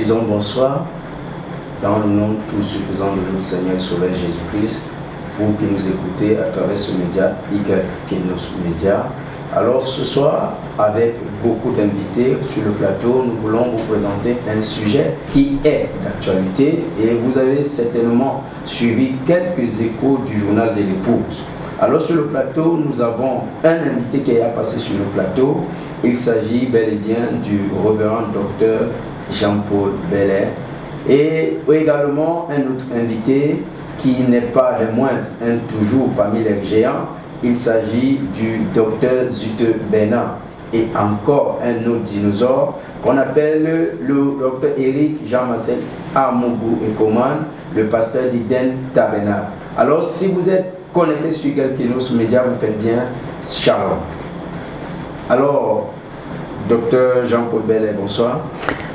disons bonsoir dans le nom tout suffisant de notre Seigneur et Sauveur Jésus-Christ, vous qui nous écoutez à travers ce média, Eagle Kenos Media. Alors ce soir, avec beaucoup d'invités sur le plateau, nous voulons vous présenter un sujet qui est d'actualité et vous avez certainement suivi quelques échos du journal de l'épouse. Alors sur le plateau, nous avons un invité qui est passé sur le plateau. Il s'agit bel et bien du révérend docteur Jean-Paul Bellet et également un autre invité qui n'est pas le moindre, toujours parmi les géants. Il s'agit du docteur Zute Bena et encore un autre dinosaure qu'on appelle le docteur Eric Jean-Marcel Amougou Ekoman, le pasteur d'Eden Tabernacle. Alors si vous êtes connecté sur Kenos Media, vous faites bien, shalom. Alors, docteur Jean-Paul Bellet, bonsoir.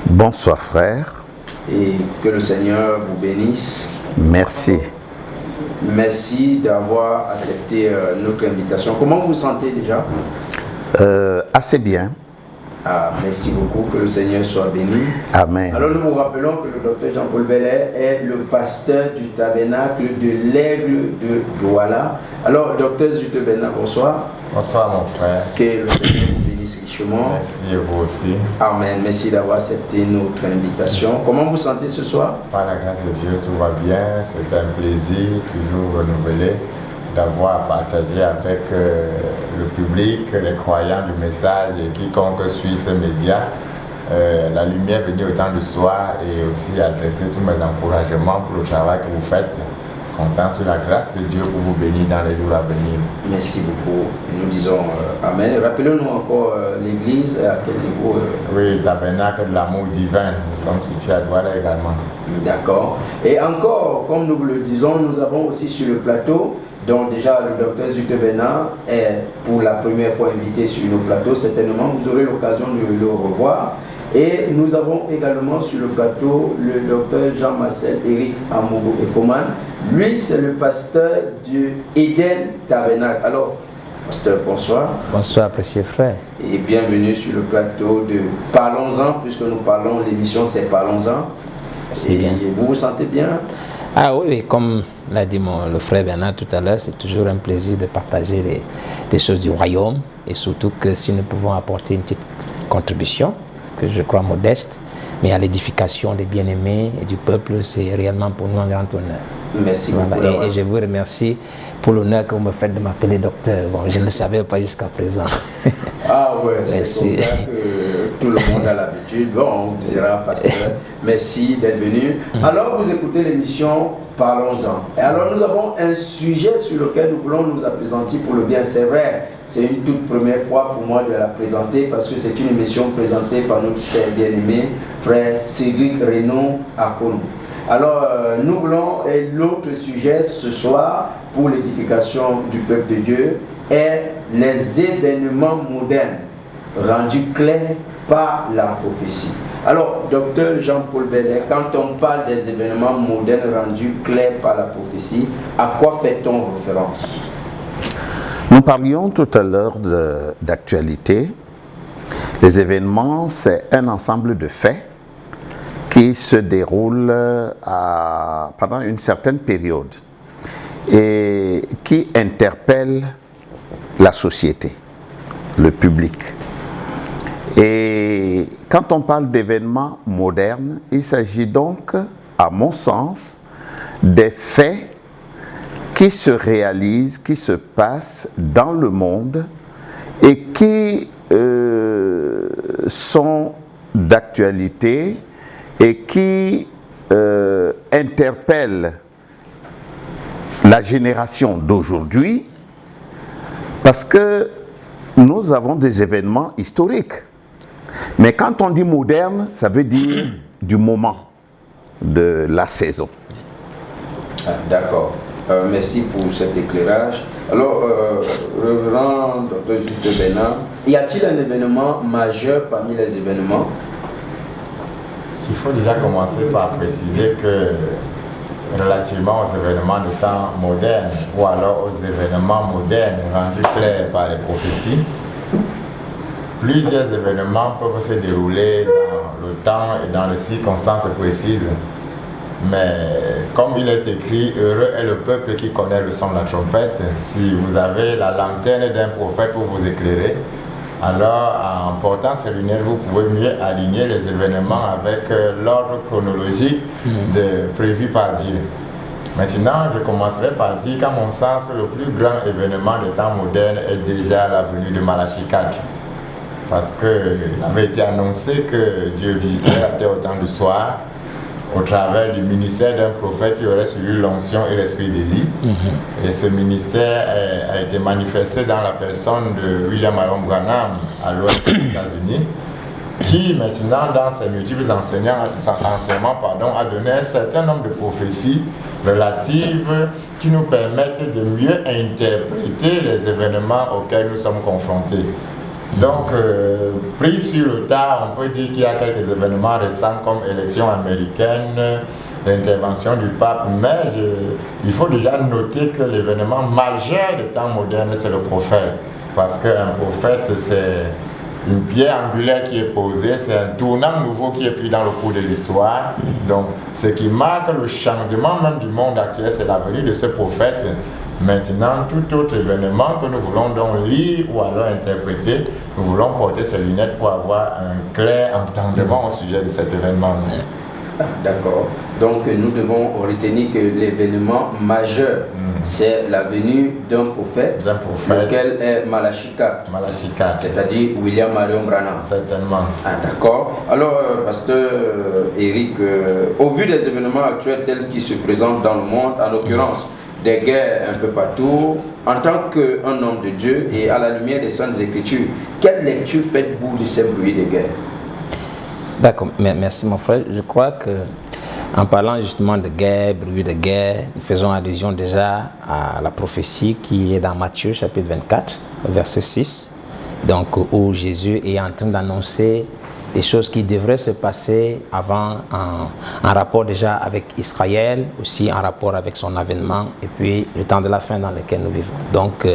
Bonsoir frère. Et que le Seigneur vous bénisse. Merci. Merci d'avoir accepté notre invitation. Comment vous vous sentez déjà? Assez bien. Ah, merci beaucoup, que le Seigneur soit béni. Amen. Alors nous vous rappelons que le docteur Jean-Paul Bellet est le pasteur du tabernacle de l'Aigle de Douala. Alors docteur Zute Bena, bonsoir. Bonsoir mon frère. Que le Seigneur vous bénisse richement. Merci et vous aussi. Amen. Merci d'avoir accepté notre invitation. Comment vous sentez ce soir? Par la grâce de Dieu, tout va bien. C'est un plaisir toujours renouvelé d'avoir partagé avec le public, les croyants du message et quiconque suit ce média, la lumière venue au temps du soir et aussi adresser tous mes encouragements pour le travail que vous faites. Comptant sur la grâce de Dieu pour vous bénir dans les jours à venir. Merci beaucoup. Nous disons Amen. Rappelez-nous encore l'église, à quel niveau Oui, tabernacle de l'amour divin. Nous sommes situés à Douala également. D'accord. Et encore, comme nous vous le disons, nous avons aussi sur le plateau, donc déjà le docteur Zute Bena est pour la première fois invité sur nos plateaux. Certainement, vous aurez l'occasion de le revoir. Et nous avons également sur le plateau le docteur Jean-Marcel Eric Amougou Ekoman. Lui, c'est le pasteur du Eden Tabernacle. Alors, pasteur, bonsoir. Bonsoir, précieux frère. Et bienvenue sur le plateau de Parlons-en, puisque nous parlons, l'émission c'est Parlons-en. C'est bien. Vous vous sentez bien? Ah oui, comme l'a dit le frère Bernard tout à l'heure, c'est toujours un plaisir de partager les choses du royaume. Et surtout que si nous pouvons apporter une petite contribution, que je crois modeste, mais à l'édification des bien-aimés et du peuple, c'est réellement pour nous un grand honneur. Merci voilà. beaucoup. Et je vous remercie pour l'honneur que vous me faites de m'appeler docteur. Bon, je ne le savais pas jusqu'à présent. Ah ouais, c'est comme ça que tout le monde a l'habitude. Bon, on vous dira, pasteur, merci d'être venu. Alors, vous écoutez l'émission Parlons-en. Et alors, nous avons un sujet sur lequel nous voulons nous appesantir pour le bien. C'est vrai, c'est une toute première fois pour moi de la présenter parce que c'est une émission présentée par notre cher bien-aimé, frère Cédric Renaud Akonou. Alors, nous voulons, et l'autre sujet ce soir, pour l'édification du peuple de Dieu, est les événements modernes rendus clairs par la prophétie. Alors, docteur Jean-Paul Bellet, quand on parle des événements modernes rendus clairs par la prophétie, à quoi fait-on référence? Nous parlions tout à l'heure d'actualité. Les événements, c'est un ensemble de faits qui se déroulent pendant une certaine période et qui interpellent la société, le public. Et quand on parle d'événements modernes, il s'agit donc, à mon sens, des faits qui se réalisent, qui se passent dans le monde et qui sont d'actualité et qui interpellent la génération d'aujourd'hui parce que nous avons des événements historiques. Mais quand on dit moderne, ça veut dire du moment, de la saison. Ah, d'accord. Merci pour cet éclairage. Alors, révérend Dr. Zute Bena, y a-t-il un événement majeur parmi les événements? Il faut déjà commencer par préciser que relativement aux événements de temps modernes ou alors aux événements modernes rendus clairs par les prophéties, plusieurs événements peuvent se dérouler dans le temps et dans les circonstances précises. Mais comme il est écrit, heureux est le peuple qui connaît le son de la trompette. Si vous avez la lanterne d'un prophète pour vous éclairer, alors en portant ces lunettes, vous pouvez mieux aligner les événements avec l'ordre chronologique prévu par Dieu. Maintenant, je commencerai par dire qu'à mon sens, le plus grand événement des temps modernes est déjà la venue de Malachie 4. Parce qu'il avait été annoncé que Dieu visiterait la terre au temps du soir, au travers du ministère d'un prophète qui aurait suivi l'onction et l'esprit d'Élie. Et ce ministère a été manifesté dans la personne de William Marion Branham à l'ouest des États-Unis, qui maintenant, dans ses multiples enseignements, a donné un certain nombre de prophéties relatives qui nous permettent de mieux interpréter les événements auxquels nous sommes confrontés. Donc, pris sur le tard, on peut dire qu'il y a quelques événements récents comme l'élection américaine, l'intervention du pape, mais il faut déjà noter que l'événement majeur des temps modernes, c'est le prophète. Parce qu'un prophète, c'est une pierre angulaire qui est posée, c'est un tournant nouveau qui est pris dans le cours de l'histoire. Donc, ce qui marque le changement même du monde actuel, c'est la venue de ce prophète. Maintenant, tout autre événement que nous voulons donc lire ou alors interpréter, nous voulons porter ces lunettes pour avoir un clair entendement au sujet de cet événement. D'accord. Donc nous devons retenir que l'événement majeur, c'est la venue d'un prophète, lequel est Malachie 4. Malachie 4. C'est-à-dire William Marion Branham. Certainement. D'accord. Alors, pasteur Eric, au vu des événements actuels tels qu'ils se présentent dans le monde, en l'occurrence, des guerres un peu partout, en tant qu'un homme de Dieu et à la lumière des Saintes Écritures, quelle lecture faites-vous de ces bruits de guerre? D'accord, merci mon frère. Je crois que en parlant justement de guerre, bruit de guerre, nous faisons allusion déjà à la prophétie qui est dans Matthieu chapitre 24, verset 6, donc où Jésus est en train d'annoncer des choses qui devraient se passer avant, en rapport déjà avec Israël, aussi en rapport avec son avènement, et puis le temps de la fin dans lequel nous vivons. Donc,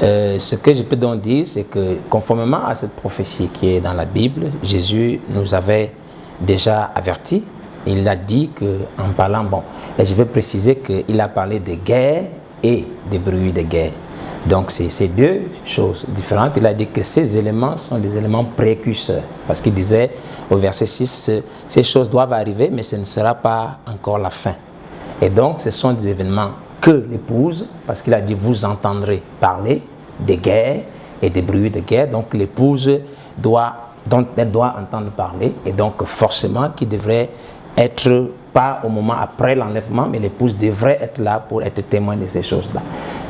ce que je peux donc dire, c'est que conformément à cette prophétie qui est dans la Bible, Jésus nous avait déjà avertis. Il a dit qu'en parlant, bon, et je vais préciser qu'il a parlé de guerre et des bruits de guerre. Donc c'est deux choses différentes. Il a dit que ces éléments sont des éléments précurseurs. Parce qu'il disait au verset 6, ces choses doivent arriver, mais ce ne sera pas encore la fin. Et donc ce sont des événements que l'épouse, parce qu'il a dit vous entendrez parler des guerres et des bruits de guerre. Donc l'épouse elle doit entendre parler. Et donc forcément qui devrait être pas au moment après l'enlèvement, mais l'épouse devrait être là pour être témoin de ces choses-là.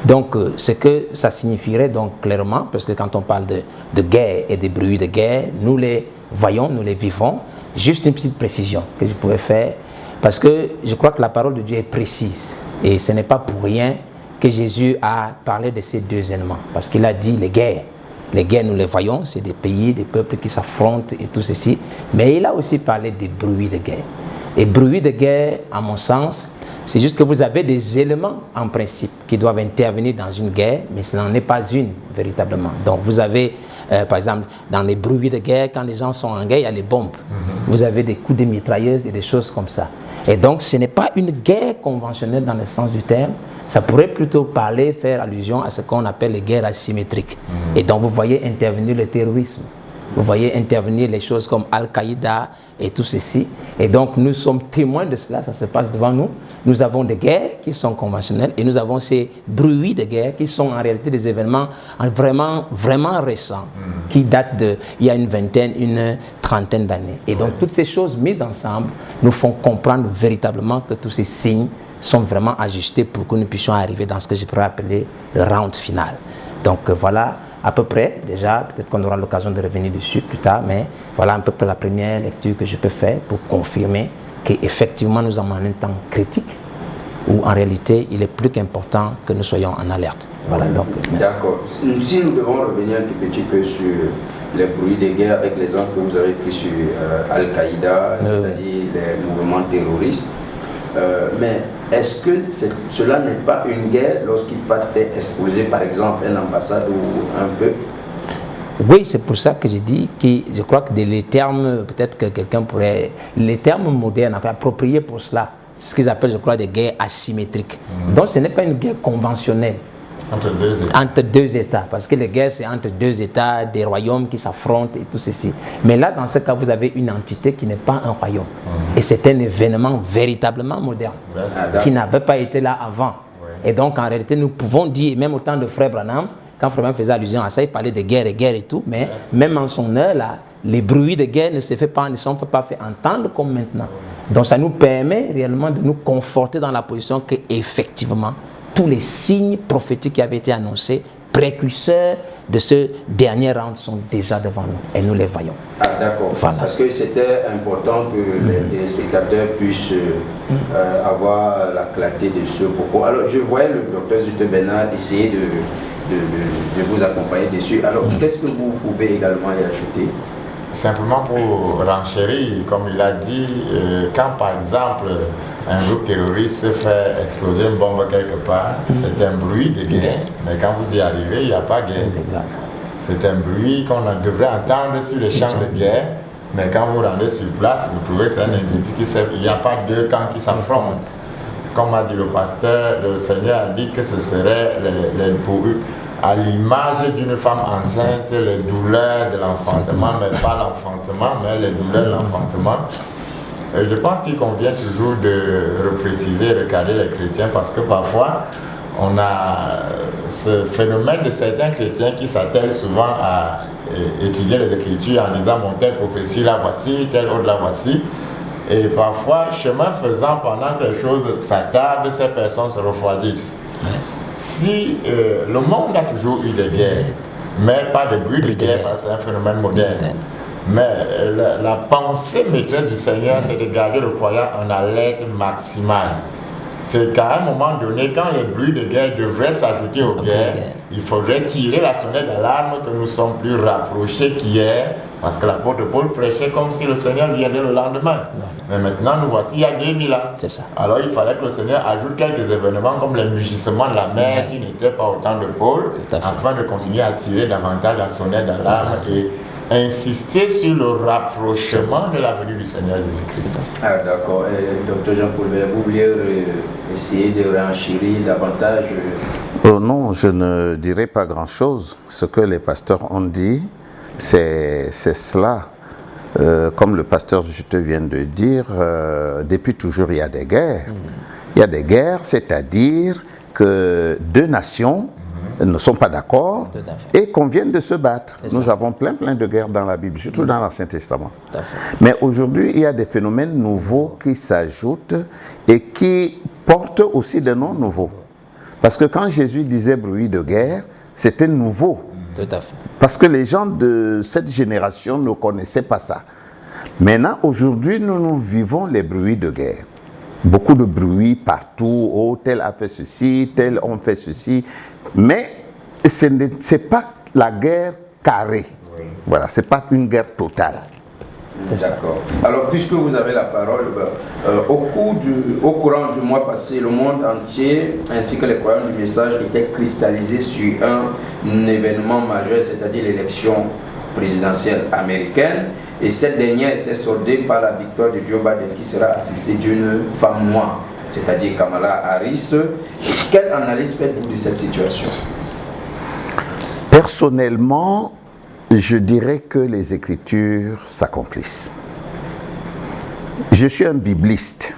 Donc, ce que ça signifierait donc clairement, parce que quand on parle de guerre et des bruits de guerre, nous les voyons, nous les vivons. Juste une petite précision que je pouvais faire, parce que je crois que la parole de Dieu est précise. Et ce n'est pas pour rien que Jésus a parlé de ces deux éléments, parce qu'il a dit les guerres. Les guerres, nous les voyons, c'est des pays, des peuples qui s'affrontent et tout ceci. Mais il a aussi parlé des bruits de guerre. Et bruit de guerre, à mon sens, c'est juste que vous avez des éléments en principe qui doivent intervenir dans une guerre, mais ce n'en est pas une véritablement. Donc vous avez, par exemple, dans les bruits de guerre, quand les gens sont en guerre, il y a les bombes. Vous avez des coups de mitrailleuses et des choses comme ça. Et donc ce n'est pas une guerre conventionnelle dans le sens du terme. Ça pourrait plutôt faire allusion à ce qu'on appelle les guerres asymétriques. Et donc vous voyez intervenir le terrorisme. Vous voyez intervenir les choses comme Al-Qaïda et tout ceci. Et donc nous sommes témoins de cela, ça se passe devant nous. Nous avons des guerres qui sont conventionnelles et nous avons ces bruits de guerre qui sont en réalité des événements vraiment, vraiment récents, qui datent il y a une vingtaine, une trentaine d'années. Et donc toutes ces choses mises ensemble nous font comprendre véritablement que tous ces signes sont vraiment ajustés pour que nous puissions arriver dans ce que je pourrais appeler le round final. Donc voilà. À peu près, déjà, peut-être qu'on aura l'occasion de revenir dessus plus tard, mais voilà un peu près la première lecture que je peux faire pour confirmer qu'effectivement nous sommes en un temps critique où en réalité il est plus qu'important que nous soyons en alerte. Voilà, donc, d'accord. Si nous devons revenir un tout petit peu sur les bruits de guerre avec les exemples que vous avez pris sur Al-Qaïda, c'est-à-dire les mouvements terroristes, mais est-ce que cela n'est pas une guerre lorsqu'il part faire exposer par exemple une ambassade ou un peuple? Oui, c'est pour ça que je dis que je crois que les termes, peut-être que quelqu'un pourrait, les termes modernes, enfin appropriés pour cela, c'est ce qu'ils appellent, je crois, des guerres asymétriques. Donc ce n'est pas une guerre conventionnelle. Entre deux États, parce que les guerres, c'est entre deux États, des royaumes qui s'affrontent et tout ceci. Mais là, dans ce cas, vous avez une entité qui n'est pas un royaume. Et c'est un événement véritablement moderne, qui n'avait pas été là avant. Et donc, en réalité, nous pouvons dire, même au temps de Frère Branham, quand Frère Branham faisait allusion à ça, il parlait de guerre et tout, mais même en son heure, là, les bruits de guerre ne se sont pas fait entendre comme maintenant. Donc, ça nous permet réellement de nous conforter dans la position qu'effectivement, tous les signes prophétiques qui avaient été annoncés, précurseurs de ce dernier round, sont déjà devant nous et nous les voyons. Ah d'accord, voilà. Parce que c'était important que les téléspectateurs puissent avoir la clarté de ce propos. Alors je voyais le docteur Zutte Bernard essayer de vous accompagner dessus. Alors qu'est-ce que vous pouvez également y ajouter? Simplement pour renchérir, comme il a dit, quand par exemple un groupe terroriste fait exploser une bombe quelque part, c'est un bruit de guerre. Mais quand vous y arrivez, il n'y a pas de guerre. C'est un bruit qu'on devrait entendre sur les champs de guerre. Mais quand vous rendez sur place, vous trouvez que c'est un individu il n'y a pas deux camps qui s'affrontent. Comme a dit le pasteur, le Seigneur a dit que ce serait pour eux, à l'image d'une femme enceinte, les douleurs de l'enfantement, mais pas l'enfantement, mais les douleurs de l'enfantement. Je pense qu'il convient toujours de repréciser, regarder les chrétiens, parce que parfois, on a ce phénomène de certains chrétiens qui s'attellent souvent à étudier les Écritures en disant, bon, telle prophétie la voici, telle autre la voici. Et parfois, chemin faisant, pendant que les choses s'attardent, ces personnes se refroidissent. Si le monde a toujours eu des guerres, mais pas de bruit de guerre, parce que c'est un phénomène moderne. Mais la pensée maîtresse du Seigneur, c'est de garder le croyant en alerte maximale. C'est qu'à un moment donné, quand les bruits de guerre devraient s'ajouter aux guerres, il faudrait tirer la sonnette d'alarme que nous sommes plus rapprochés qu'hier, parce que l'apôtre Paul prêchait comme si le Seigneur viendrait le lendemain. Mais maintenant, nous voici il y a 2000 ans. Alors il fallait que le Seigneur ajoute quelques événements comme les mugissements de la mer qui n'étaient pas au temps de Paul, afin de continuer à tirer davantage la sonnette d'alarme et insister sur le rapprochement de la venue du Seigneur Jésus-Christ. Ah d'accord. Docteur Jean-Paul, vous vouliez essayer de renchérir davantage Non, je ne dirai pas grand-chose. Ce que les pasteurs ont dit, c'est cela. Comme le pasteur Zutte vient de dire, depuis toujours il y a des guerres. Il y a des guerres, c'est-à-dire que deux nations ne sont pas d'accord et qu'on vienne de se battre. Nous avons plein de guerres dans la Bible, surtout dans l'Ancien Testament. Mais aujourd'hui, il y a des phénomènes nouveaux qui s'ajoutent et qui portent aussi des noms nouveaux. Parce que quand Jésus disait bruit de guerre, c'était nouveau. Parce que les gens de cette génération ne connaissaient pas ça. Maintenant, aujourd'hui, nous vivons les bruits de guerre. Beaucoup de bruit partout, oh, tel a fait ceci, tel on fait ceci. Mais ce n'est pas la guerre carrée. Voilà, ce n'est pas une guerre totale. D'accord. Alors, puisque vous avez la parole, au courant du mois passé, le monde entier, ainsi que les croyants du message, étaient cristallisés sur un événement majeur, c'est-à-dire l'élection présidentielle américaine. Et cette dernière s'est soldée par la victoire de Joe Biden, qui sera assistée d'une femme noire, c'est-à-dire Kamala Harris. Quelle analyse faites-vous de cette situation? Personnellement, je dirais que les Écritures s'accomplissent. Je suis un bibliste.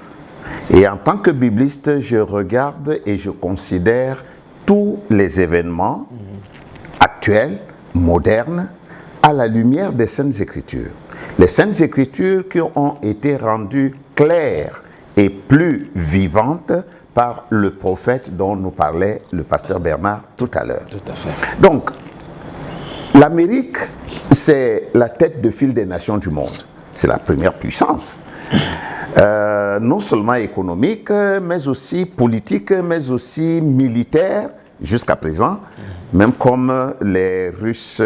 Et en tant que bibliste, je regarde et je considère tous les événements actuels, modernes, à la lumière des Saintes Écritures. Les Saintes Écritures qui ont été rendues claires et plus vivantes par le prophète dont nous parlait le pasteur Bernard tout à l'heure. Tout à fait. Donc, l'Amérique, c'est la tête de file des nations du monde. C'est la première puissance. Non seulement économique, mais aussi politique, mais aussi militaire, jusqu'à présent. Même comme les Russes,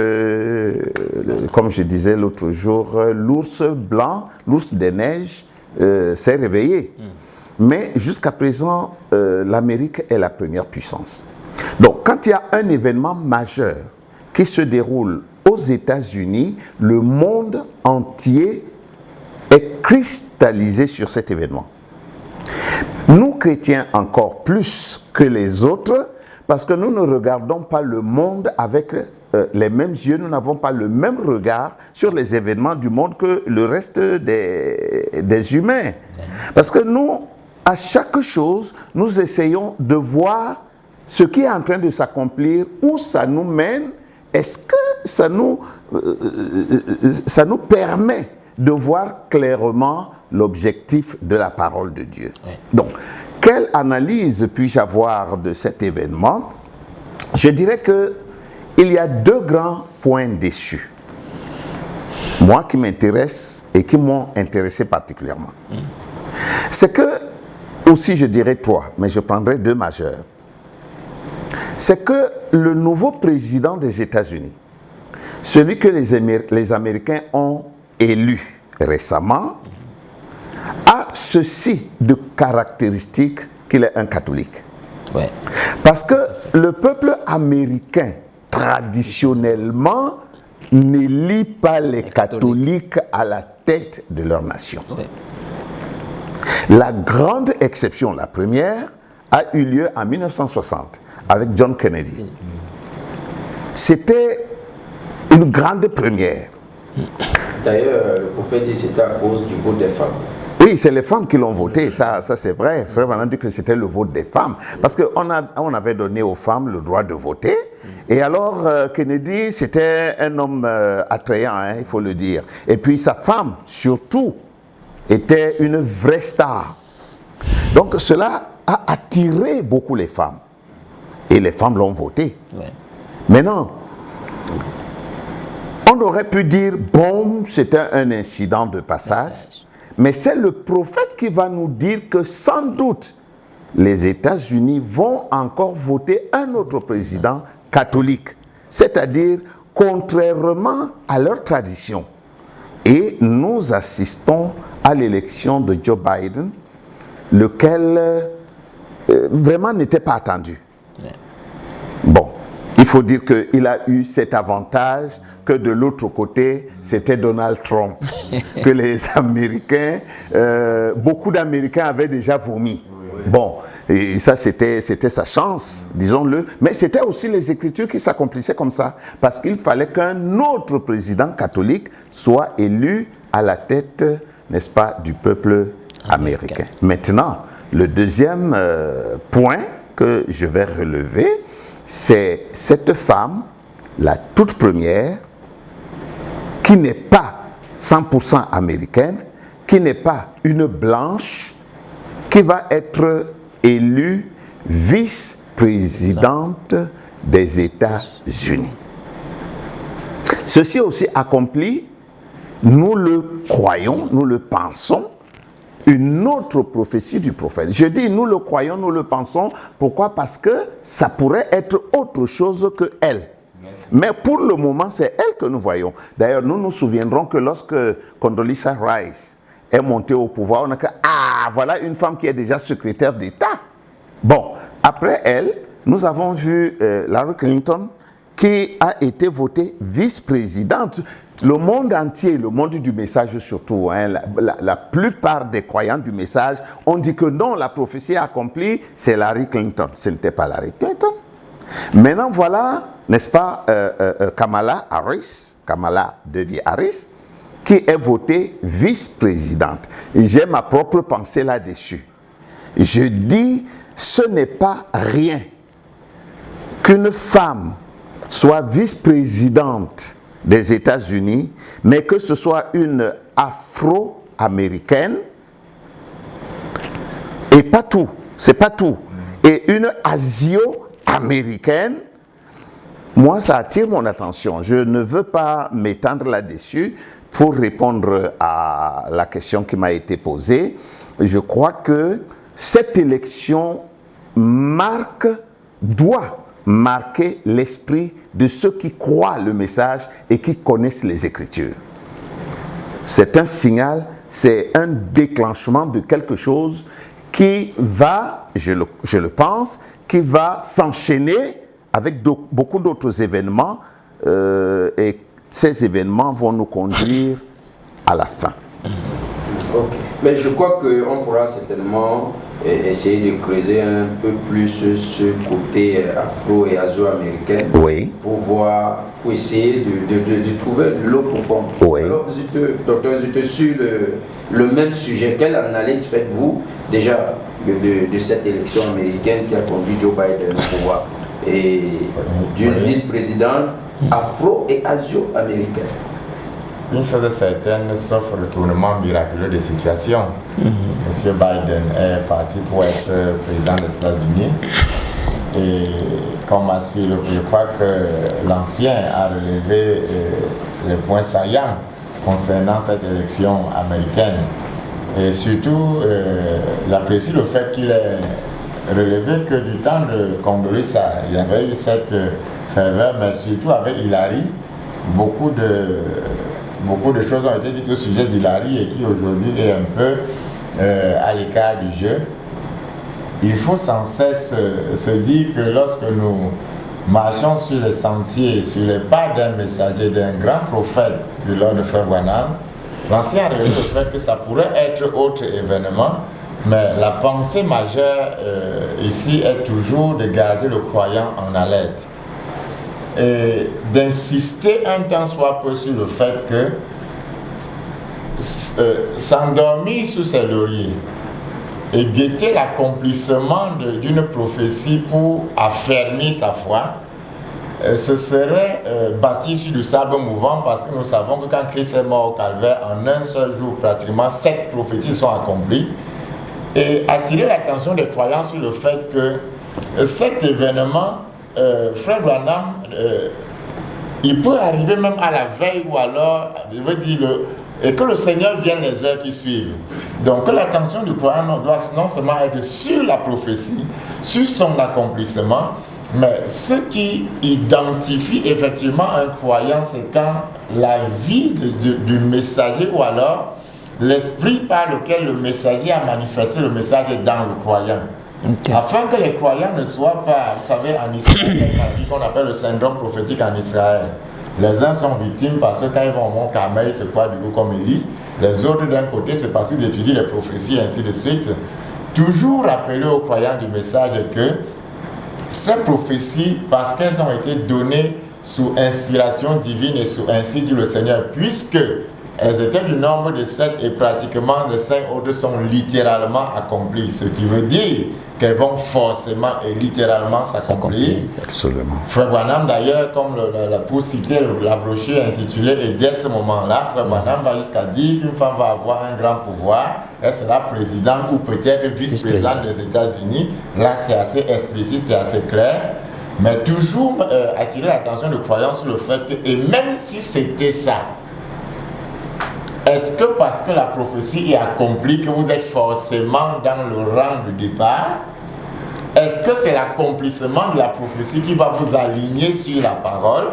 comme je disais l'autre jour, l'ours blanc, l'ours des neiges s'est réveillé. Mais jusqu'à présent, l'Amérique est la première puissance. Donc, quand il y a un événement majeur qui se déroule aux États-Unis, le monde entier est cristallisé sur cet événement. Nous, chrétiens, encore plus que les autres, parce que nous ne regardons pas le monde avec les mêmes yeux, nous n'avons pas le même regard sur les événements du monde que le reste des humains. Parce que nous, à chaque chose, nous essayons de voir ce qui est en train de s'accomplir, où ça nous mène, est-ce que ça nous permet de voir clairement l'objectif de la parole de Dieu. Oui. Donc, quelle analyse puis-je avoir de cet événement? Je dirais qu'il y a deux grands points déçus. Moi qui m'intéresse et qui m'ont intéressé particulièrement. C'est que, aussi je dirais trois, mais je prendrai deux majeurs. C'est que le nouveau président des États-Unis, celui que les Américains ont élu récemment, a ceci de caractéristique qu'il est un catholique. Ouais. Parce que le peuple américain, traditionnellement, n'élit pas les catholiques à la tête de leur nation. Ouais. La grande exception, la première, a eu lieu en 1960 avec John Kennedy. C'était une grande première. D'ailleurs, le prophète dit que c'était à cause du vote des femmes. Oui, c'est les femmes qui l'ont voté, ça c'est vrai. Frère Branham dit que c'était le vote des femmes. Parce qu'on avait donné aux femmes le droit de voter. Et alors, Kennedy, c'était un homme attrayant, hein, il faut le dire. Et puis sa femme, surtout, était une vraie star. Donc cela a attiré beaucoup les femmes. Et les femmes l'ont voté. Ouais. Maintenant, on aurait pu dire, bon, c'était un incident de passage. Mais c'est le prophète qui va nous dire que sans doute, les États-Unis vont encore voter un autre président catholique. C'est-à-dire, contrairement à leur tradition. Et nous assistons à l'élection de Joe Biden, lequel vraiment n'était pas attendu. Bon, il faut dire qu'il a eu cet avantage que de l'autre côté, c'était Donald Trump, que les Américains, beaucoup d'Américains avaient déjà vomi. Bon, et ça c'était sa chance, disons-le, mais c'était aussi les Écritures qui s'accomplissaient comme ça, parce qu'il fallait qu'un autre président catholique soit élu à la tête, n'est-ce pas, du peuple américain. Maintenant, le deuxième point que je vais relever, c'est cette femme, la toute première, qui n'est pas 100% américaine, qui n'est pas une blanche, qui va être élue vice-présidente des États-Unis. Ceci aussi accomplit, nous le croyons, nous le pensons, une autre prophétie du prophète. Je dis nous le croyons, nous le pensons. Pourquoi? Parce que ça pourrait être autre chose que elle. Mais pour le moment, c'est elle que nous voyons. D'ailleurs, nous nous souviendrons que lorsque Condoleezza Rice est montée au pouvoir, on a dit « Ah, voilà une femme qui est déjà secrétaire d'État. » Bon, après elle, nous avons vu Hillary Clinton qui a été votée vice-présidente. Le monde entier, le monde du message surtout, hein, la plupart des croyants du message ont dit que non, la prophétie accomplie, c'est Hillary Clinton. Ce n'était pas Hillary Clinton. Maintenant, voilà, n'est-ce pas, Kamala Devi Harris, qui est votée vice-présidente. J'ai ma propre pensée là-dessus. Je dis, ce n'est pas rien qu'une femme soit vice-présidente des États-Unis, mais que ce soit une afro-américaine, et pas tout, c'est pas tout, et une asio-américaine, moi ça attire mon attention. Je ne veux pas m'étendre là-dessus pour répondre à la question qui m'a été posée. Je crois que cette élection doit marquer l'esprit de ceux qui croient le message et qui connaissent les Écritures. C'est un signal, c'est un déclenchement de quelque chose qui va, je le pense, qui va s'enchaîner avec beaucoup d'autres événements et ces événements vont nous conduire à la fin. Ok. Mais je crois qu'on pourra certainement essayer de creuser un peu plus ce côté afro- et azo-américain Oui. pour essayer de trouver l'eau profonde. Oui. Alors, docteur Zute, sur le même sujet, quelle analyse faites-vous déjà de cette élection américaine qui a conduit Joe Biden au pouvoir et d'une vice-présidente afro- et asio-américaine? Une chose est certaine, sauf le tournement miraculeux des situations. Monsieur Biden est parti pour être président des États-Unis. Et comme a suivi, je crois que l'ancien a relevé les points saillants concernant cette élection américaine. Et surtout, j'apprécie le fait qu'il ait relevé que du temps de Condoleezza, il y avait eu cette ferveur, mais surtout avec Hillary, beaucoup de choses ont été dites au sujet d'Hillary et qui aujourd'hui est un peu à l'écart du jeu. Il faut sans cesse se dire que lorsque nous marchons sur les sentiers, sur les pas d'un messager, d'un grand prophète de l'ordre de Frère Branham, l'ancien a relevé le fait que ça pourrait être autre événement, mais la pensée majeure ici est toujours de garder le croyant en alerte. Et d'insister un temps soit peu sur le fait que s'endormir sous ses lauriers et guetter l'accomplissement d'une prophétie pour affermir sa foi, ce serait bâti sur du sable mouvant, parce que nous savons que quand Christ est mort au calvaire, en un seul jour, pratiquement 7 prophéties sont accomplies, et attirer l'attention des croyants sur le fait que cet événement, Frère Branham, il peut arriver même à la veille ou alors, je veux dire, et que le Seigneur vienne les heures qui suivent. Donc que l'attention du croyant doit non seulement être sur la prophétie, sur son accomplissement, mais ce qui identifie effectivement un croyant, c'est quand la vie du messager ou alors l'esprit par lequel le messager a manifesté le message est dans le croyant. Okay. Afin que les croyants ne soient pas, vous savez, en Israël, il y a une qu'on appelle le syndrome prophétique en Israël. Les uns sont victimes parce que quand ils vont au mont Carmel, ils se croient du coup comme Élie. Les autres d'un côté, c'est parce qu'ils étudient les prophéties et ainsi de suite. Toujours rappeler aux croyants du message que ces prophéties, parce qu'elles ont été données sous inspiration divine et sous ainsi dit le Seigneur, puisque elles étaient du nombre de 7 et pratiquement les 5 autres sont littéralement accomplies. Ce qui veut dire qu'elles vont forcément et littéralement s'accomplir. Absolument. Frère Branham d'ailleurs, comme pour citer la brochure intitulée « Et dès ce moment-là », Frère Branham va jusqu'à dire qu'une femme va avoir un grand pouvoir, elle sera présidente ou peut-être vice-présidente des États-Unis. Là c'est assez explicite, c'est assez clair. Mais toujours attirer l'attention des croyants sur le fait que, et même si c'était ça, est-ce que parce que la prophétie est accomplie que vous êtes forcément dans le rang de départ? Est-ce que c'est l'accomplissement de la prophétie qui va vous aligner sur la parole?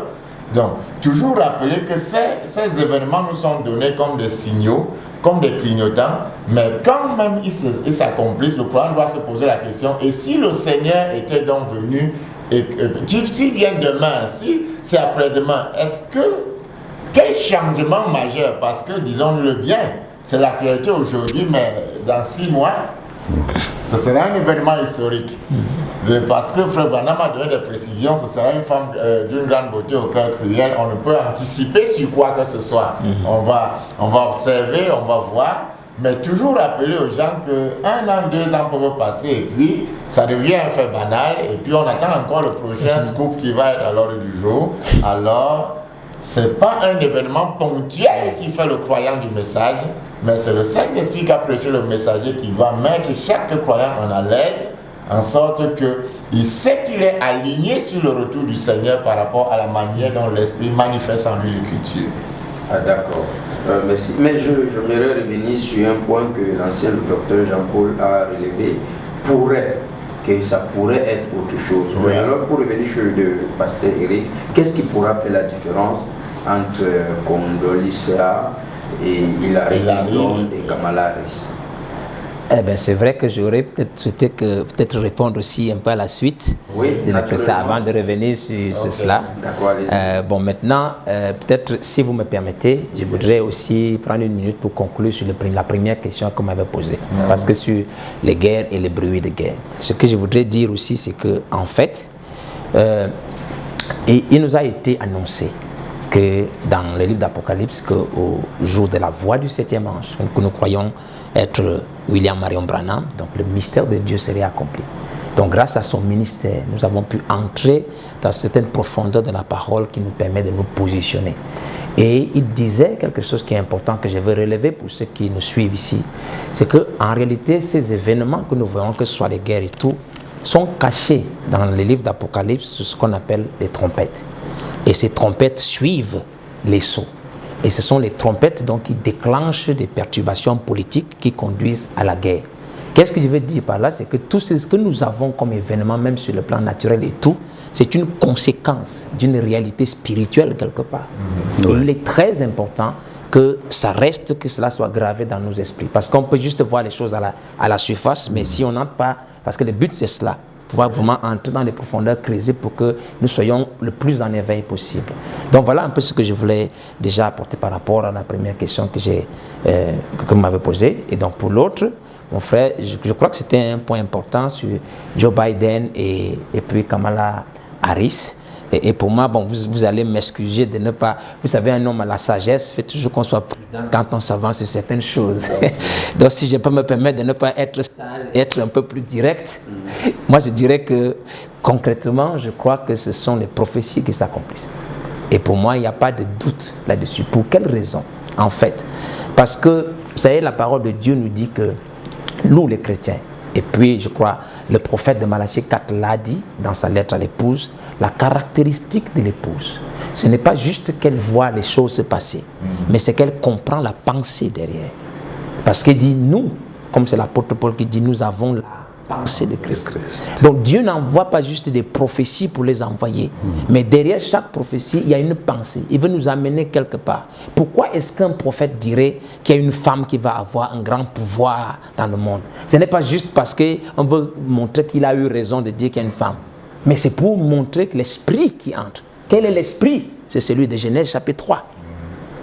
Donc, toujours rappeler que ces événements nous sont donnés comme des signaux, comme des clignotants, mais quand même ils s'accomplissent, le croyant doit se poser la question, et si le Seigneur était donc venu, et s'il vient demain, si c'est après-demain, est-ce que quel changement majeur, parce que, disons-le bien, c'est l'actualité aujourd'hui, mais dans 6 mois, ce sera un événement historique. Parce que Frère Branham a donné des précisions, ce sera une femme d'une grande beauté au cœur cruel, on ne peut anticiper sur quoi que ce soit. On va observer, on va voir, mais toujours rappeler aux gens que 1 an, 2 ans peuvent passer, et puis ça devient un fait banal, et puis on attend encore le prochain scoop qui va être à l'ordre du jour. Alors, ce n'est pas un événement ponctuel qui fait le croyant du message, mais c'est le Saint-Esprit qui a prêché le messager qui va mettre chaque croyant en alerte, en sorte qu'il sait qu'il est aligné sur le retour du Seigneur par rapport à la manière dont l'Esprit manifeste en lui l'Écriture. Ah d'accord, merci. Mais j'aimerais revenir sur un point que l'ancien docteur Jean-Paul a relevé. Que ça pourrait être autre chose. Oui. Alors pour revenir sur le pasteur Eric, qu'est-ce qui pourra faire la différence entre Condoleezza et Hillary Clinton et Kamala Harris? Eh bien, c'est vrai que j'aurais peut-être souhaité répondre aussi un peu à la suite de notre ça avant de revenir sur cela. D'accord, allez-y. Bon, maintenant, peut-être, si vous me permettez, je voudrais aussi prendre une minute pour conclure sur la première question qu'on m'avait posée. Parce que sur les guerres et les bruits de guerre. Ce que je voudrais dire aussi, c'est que, en fait, il nous a été annoncé que dans le livre d'Apocalypse, qu'au jour de la voix du 7e ange, que nous croyons être William Marion Branham, donc le mystère de Dieu serait accompli. Donc grâce à son ministère, nous avons pu entrer dans certaines profondeurs de la parole qui nous permet de nous positionner. Et il disait quelque chose qui est important que je veux relever pour ceux qui nous suivent ici. C'est qu'en réalité, ces événements que nous voyons, que ce soit les guerres et tout, sont cachés dans le livre d'Apocalypse, ce qu'on appelle les trompettes. Et ces trompettes suivent les sceaux. Et ce sont les trompettes donc, qui déclenchent des perturbations politiques qui conduisent à la guerre. Qu'est-ce que je veux dire par là? C'est que tout ce que nous avons comme événement, même sur le plan naturel et tout, c'est une conséquence d'une réalité spirituelle quelque part. Et il est très important que ça reste, que cela soit gravé dans nos esprits. Parce qu'on peut juste voir les choses à la surface, mais si on n'entre pas, parce que le but c'est cela, pouvoir vraiment entrer dans les profondeurs, creuser pour que nous soyons le plus en éveil possible. Donc voilà un peu ce que je voulais déjà apporter par rapport à la première question que vous m'avez posée. Et donc pour l'autre, mon frère, je crois que c'était un point important sur Joe Biden et puis Kamala Harris. Et pour moi, bon, vous allez m'excuser de ne pas... Vous savez, un homme à la sagesse fait toujours qu'on soit prudent quand on s'avance sur certaines choses. Donc si je peux me permettre de ne pas être sage et être un peu plus direct, moi je dirais que concrètement, je crois que ce sont les prophéties qui s'accomplissent. Et pour moi, il n'y a pas de doute là-dessus. Pour quelle raison? En fait, parce que, vous savez, la parole de Dieu nous dit que nous, les chrétiens, et puis je crois, le prophète de Malachie 4 l'a dit dans sa lettre à l'épouse, la caractéristique de l'épouse, ce n'est pas juste qu'elle voit les choses se passer, mais c'est qu'elle comprend la pensée derrière. Parce qu'il dit, nous, comme c'est l'apôtre Paul qui dit, nous avons la pensée de Christ. Donc Dieu n'envoie pas juste des prophéties pour les envoyer, mais derrière chaque prophétie, il y a une pensée. Il veut nous amener quelque part. Pourquoi est-ce qu'un prophète dirait qu'il y a une femme qui va avoir un grand pouvoir dans le monde? Ce n'est pas juste parce qu'on veut montrer qu'il a eu raison de dire qu'il y a une femme, mais c'est pour montrer que l'esprit qui entre. Quel est l'esprit? C'est celui de Genèse chapitre 3.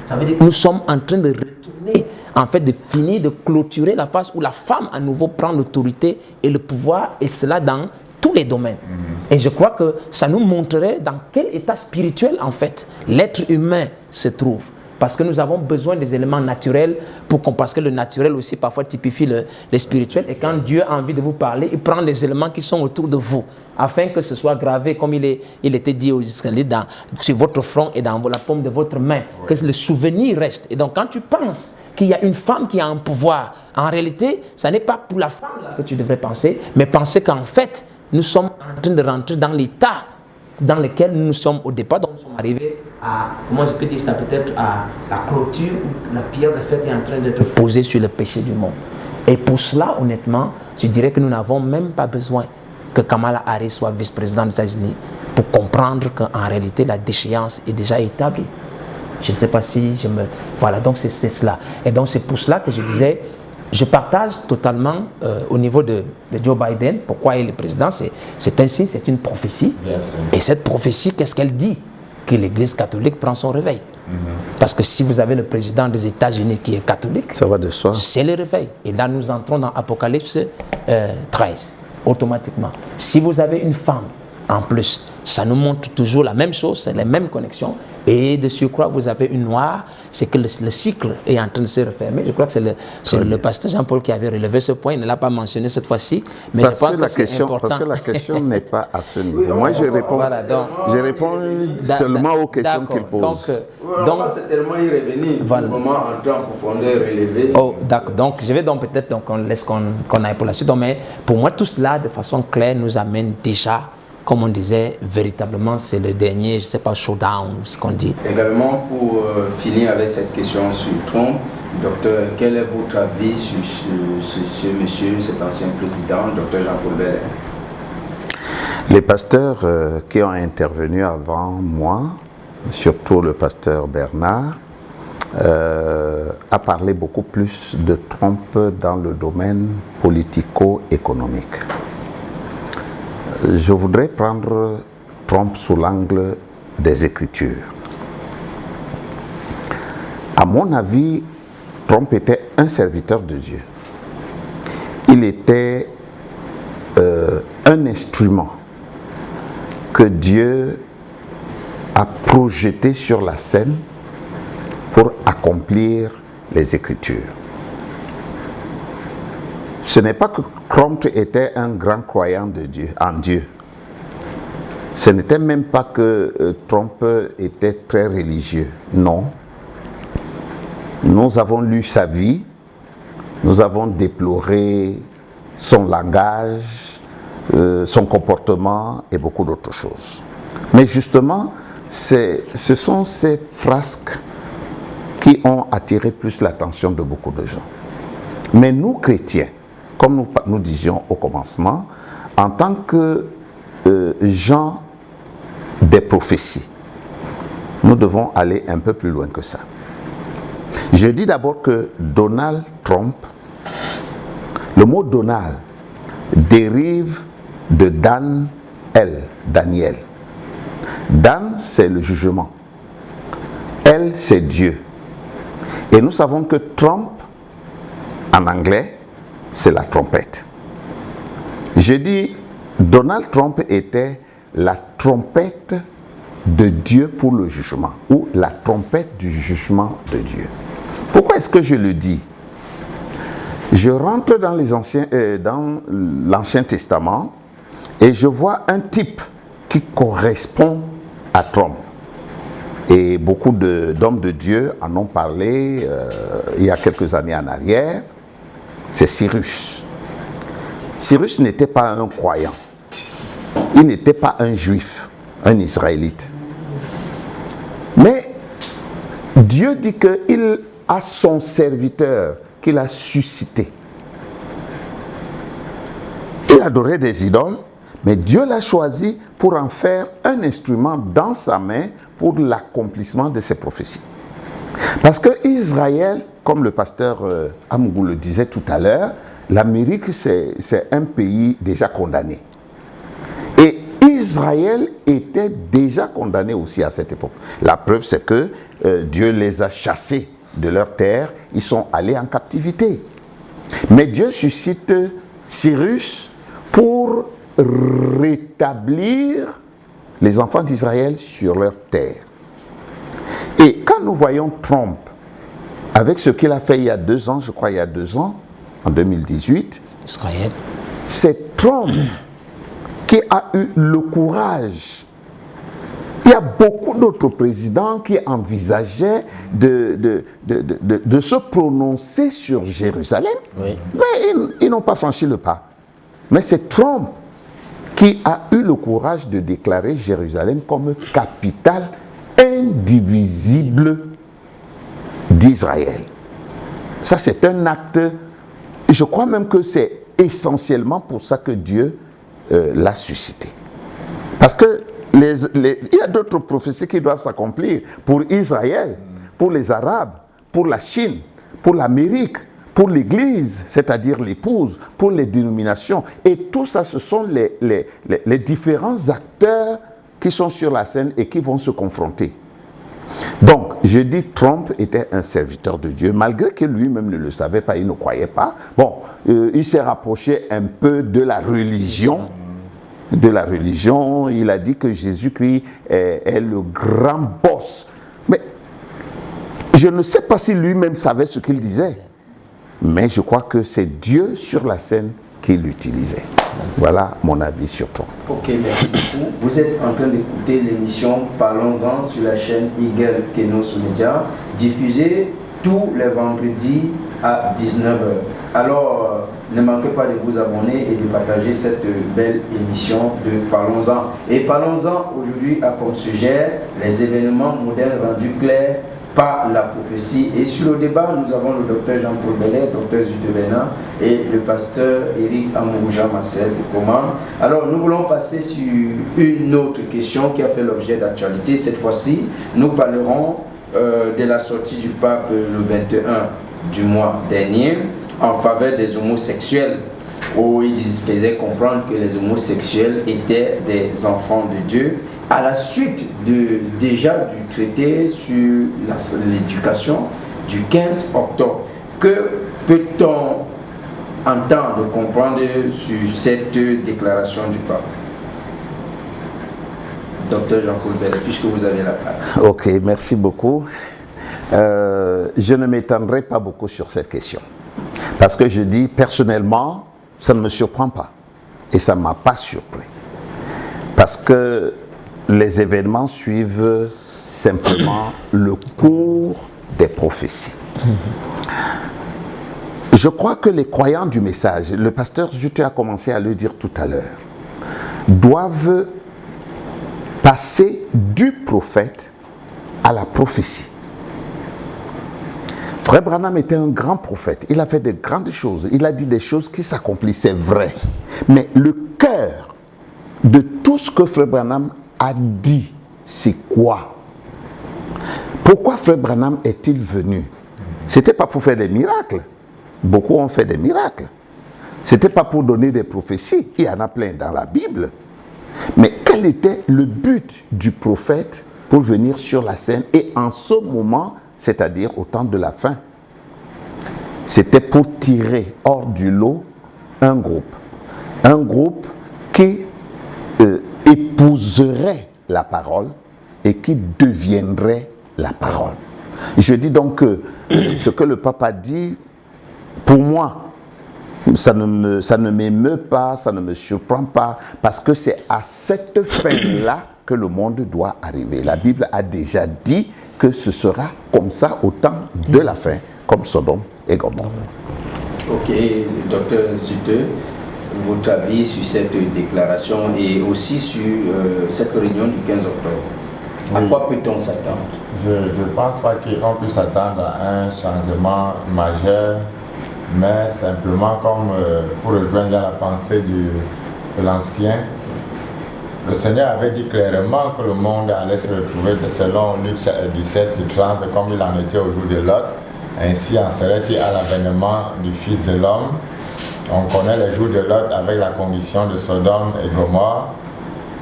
Ça veut dire que nous sommes en train de retourner, en fait de finir de clôturer la phase où la femme à nouveau prend l'autorité et le pouvoir, et cela dans tous les domaines. Et je crois que ça nous montrerait dans quel état spirituel en fait l'être humain se trouve. Parce que nous avons besoin des éléments naturels parce que le naturel aussi parfois typifie le spirituel. Et quand Dieu a envie de vous parler, il prend les éléments qui sont autour de vous afin que ce soit gravé comme il était dit aux Israélites sur votre front et dans la paume de votre main. Que le souvenir reste. Et donc quand tu penses qu'il y a une femme qui a un pouvoir, en réalité, ce n'est pas pour la femme là que tu devrais penser, mais penser qu'en fait, nous sommes en train de rentrer dans l'état dans lequel nous sommes au départ. Donc nous sommes arrivés à, comment je peux dire ça, peut-être à la clôture où la pierre de fer est en train d'être posée sur le péché du monde. Et pour cela, honnêtement, je dirais que nous n'avons même pas besoin que Kamala Harris soit vice-présidente des États-Unis pour comprendre qu'en réalité, la déchéance est déjà établie. Je ne sais pas si je me... Voilà, donc c'est cela. Et donc c'est pour cela que je disais, je partage totalement au niveau de Joe Biden, pourquoi il est président, c'est ainsi, c'est une prophétie. Et cette prophétie, qu'est-ce qu'elle dit? Que l'Église catholique prend son réveil. Parce que si vous avez le président des États-Unis qui est catholique, ça va de soi. C'est le réveil. Et là, nous entrons dans Apocalypse 13, automatiquement. Si vous avez une femme, en plus, ça nous montre toujours la même chose, c'est les mêmes connexions. Et de surcroît, vous avez une noire, c'est que le cycle est en train de se refermer. Je crois que c'est le pasteur Jean-Paul qui avait relevé ce point, il ne l'a pas mentionné cette fois-ci, mais je pense que c'est important. Parce que la question n'est pas à ce niveau. Moi, je réponds, je réponds seulement aux questions qu'il pose. Donc, c'est tellement y revenir, voilà. Vraiment entrer en profondeur, relever. Oh, d'accord. Donc, je vais donc peut-être, on laisse qu'on aille pour la suite. Donc, mais pour moi, tout cela, de façon claire, nous amène déjà, comme on disait, véritablement, c'est le dernier, je ne sais pas, showdown, ce qu'on dit. Également, pour finir avec cette question sur Trump, docteur, quel est votre avis sur ce monsieur, cet ancien président, docteur Jean-Paul Belair? Les pasteurs qui ont intervenu avant moi, surtout le pasteur Bernard, a parlé beaucoup plus de Trump dans le domaine politico-économique. Je voudrais prendre Trump sous l'angle des Écritures. À mon avis, Trump était un serviteur de Dieu. Il était un instrument que Dieu a projeté sur la scène pour accomplir les Écritures. Ce n'est pas que Trump était un grand croyant de Dieu, en Dieu. Ce n'était même pas que Trump était très religieux. Non. Nous avons lu sa vie, nous avons déploré son langage, son comportement et beaucoup d'autres choses. Mais justement, ce sont ces frasques qui ont attiré plus l'attention de beaucoup de gens. Mais nous, chrétiens, comme nous disions au commencement, en tant que gens des prophéties, nous devons aller un peu plus loin que ça. Je dis d'abord que Donald Trump, le mot Donald dérive de Daniel. Dan, c'est le jugement. El, c'est Dieu. Et nous savons que Trump, en anglais, c'est la trompette. Je dis, Donald Trump était la trompette de Dieu pour le jugement, ou la trompette du jugement de Dieu. Pourquoi est-ce que je le dis? Je rentre dans l'Ancien Testament et je vois un type qui correspond à Trump. Et beaucoup d'hommes de Dieu en ont parlé il y a quelques années en arrière. C'est Cyrus. Cyrus n'était pas un croyant. Il n'était pas un juif, un israélite. Mais Dieu dit qu'il a son serviteur qu'il a suscité. Il adorait des idoles, mais Dieu l'a choisi pour en faire un instrument dans sa main pour l'accomplissement de ses prophéties. Parce que Israël, comme le pasteur Amgou le disait tout à l'heure, l'Amérique c'est un pays déjà condamné. Et Israël était déjà condamné aussi à cette époque. La preuve c'est que Dieu les a chassés de leur terre, ils sont allés en captivité. Mais Dieu suscite Cyrus pour rétablir les enfants d'Israël sur leur terre. Et quand nous voyons Trump, avec ce qu'il a fait il y a 2 ans, je crois il y a 2 ans, en 2018, Israël, c'est Trump qui a eu le courage. Il y a beaucoup d'autres présidents qui envisageaient de se prononcer sur Jérusalem, oui. Mais ils n'ont pas franchi le pas. Mais c'est Trump qui a eu le courage de déclarer Jérusalem comme capitale indivisible d'Israël. Ça, c'est un acte, je crois même que c'est essentiellement pour ça que Dieu l'a suscité. Parce que il y a d'autres prophéties qui doivent s'accomplir pour Israël, pour les Arabes, pour la Chine, pour l'Amérique, pour l'Église, c'est-à-dire l'épouse, pour les dénominations. Et tout ça, ce sont les différents acteurs qui sont sur la scène et qui vont se confronter. Donc, je dis Trump était un serviteur de Dieu, malgré que lui-même ne le savait pas, il ne croyait pas. Bon, il s'est rapproché un peu de la religion. Il a dit que Jésus-Christ est le grand boss. Mais je ne sais pas si lui-même savait ce qu'il disait. Mais je crois que c'est Dieu sur la scène qui l'utilisait. Voilà mon avis sur Trump. Ok, merci beaucoup. Vous êtes en train d'écouter l'émission Parlons-en sur la chaîne Eagle Kenos Media, diffusée tous les vendredis à 19h. Alors, ne manquez pas de vous abonner et de partager cette belle émission de Parlons-en. Et Parlons-en aujourd'hui a comme sujet les événements modernes rendus clairs par la prophétie. Et sur le débat, nous avons le docteur Jean-Paul Bellet, docteur Zutevena, et le pasteur Eric Amourouja Marcel de Coman. Alors, nous voulons passer sur une autre question qui a fait l'objet d'actualité. Cette fois-ci, nous parlerons de la sortie du pape le 21 du mois dernier en faveur des homosexuels, où il faisait comprendre que les homosexuels étaient des enfants de Dieu, à la suite déjà du traité sur l'éducation du 15 octobre. Que peut-on entendre, comprendre sur cette déclaration du pape? Docteur Jean-Paul Bellès, puisque vous avez la parole. Ok, merci beaucoup. Je ne m'étendrai pas beaucoup sur cette question. Parce que je dis, personnellement, ça ne me surprend pas. Et ça ne m'a pas surpris. Parce que les événements suivent simplement le cours des prophéties. Je crois que les croyants du message, le pasteur Juté a commencé à le dire tout à l'heure, doivent passer du prophète à la prophétie. Frère Branham était un grand prophète. Il a fait de grandes choses. Il a dit des choses qui s'accomplissaient vraies. Mais le cœur de tout ce que Frère Branham a dit, c'est quoi? Pourquoi Frère Branham est-il venu? C'était pas pour faire des miracles. Beaucoup ont fait des miracles. C'était pas pour donner des prophéties. Il y en a plein dans la Bible. Mais quel était le but du prophète pour venir sur la scène et en ce moment, c'est-à-dire au temps de la fin? C'était pour tirer hors du lot un groupe qui épouserait la parole et qui deviendrait la parole. Je dis donc que ce que le pape a dit, pour moi, ça ne m'émeut pas, ça ne me surprend pas, parce que c'est à cette fin-là que le monde doit arriver. La Bible a déjà dit que ce sera comme ça au temps de la fin, comme Sodome et Gomorrhe. Ok, docteur Zuteux, votre avis sur cette déclaration et aussi sur cette réunion du 15 octobre. À quoi peut-on s'attendre? Je ne pense pas qu'on puisse s'attendre à un changement majeur, mais simplement comme pour rejoindre la pensée de l'ancien, le Seigneur avait dit clairement que le monde allait se retrouver selon Luc 17 et 30 comme il en était au jour de Lot. Ainsi en serait-il à l'avènement du Fils de l'homme. On connaît les jours de Lot avec la condition de Sodome et Gomorrhe.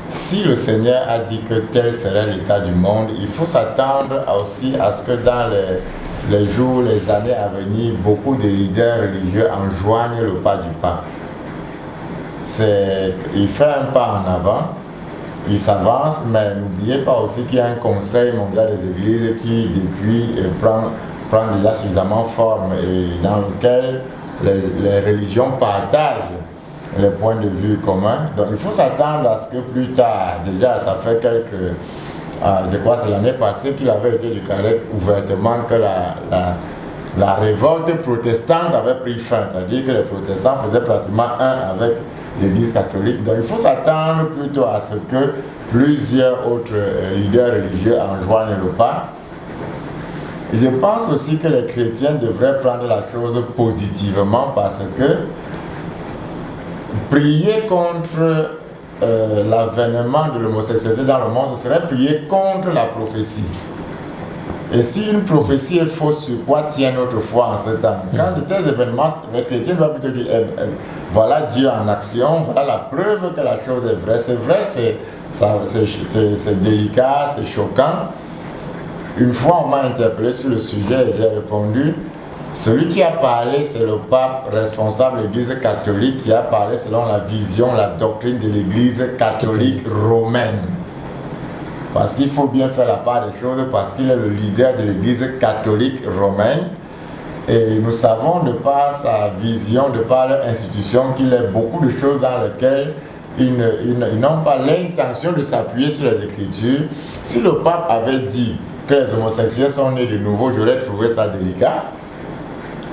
Si le Seigneur a dit que tel serait l'état du monde, il faut s'attendre aussi à ce que dans les jours, les années à venir, beaucoup de leaders religieux enjoignent le pas du pape. Il fait un pas en avant, il s'avance, mais n'oubliez pas aussi qu'il y a un conseil mondial des églises qui depuis prend déjà suffisamment forme et dans lequel les religions partagent les points de vue communs. Donc il faut s'attendre à ce que plus tard, déjà ça fait je crois que c'est l'année passée qu'il avait été déclaré ouvertement que la révolte protestante avait pris fin, c'est-à-dire que les protestants faisaient pratiquement un avec l'Église catholique. Donc il faut s'attendre plutôt à ce que plusieurs autres leaders religieux enjoignent le pas. Et je pense aussi que les chrétiens devraient prendre la chose positivement parce que prier contre l'avènement de l'homosexualité dans le monde, ce serait prier contre la prophétie. Et si une prophétie est fausse, sur quoi tient notre foi en ce temps? Quand de tels événements, les chrétiens doivent plutôt dire voilà Dieu en action, voilà la preuve que la chose est vraie. C'est vrai, c'est délicat, c'est choquant. Une fois, on m'a interpellé sur le sujet et j'ai répondu celui qui a parlé, c'est le pape responsable de l'Église catholique qui a parlé selon la vision, la doctrine de l'Église catholique romaine. Parce qu'il faut bien faire la part des choses, parce qu'il est le leader de l'Église catholique romaine. Et nous savons de par sa vision, de par leur institution, qu'il y a beaucoup de choses dans lesquelles ils n'ont pas l'intention de s'appuyer sur les Écritures. Si le pape avait dit que les homosexuels sont nés de nouveau, j'aurais trouvé ça délicat.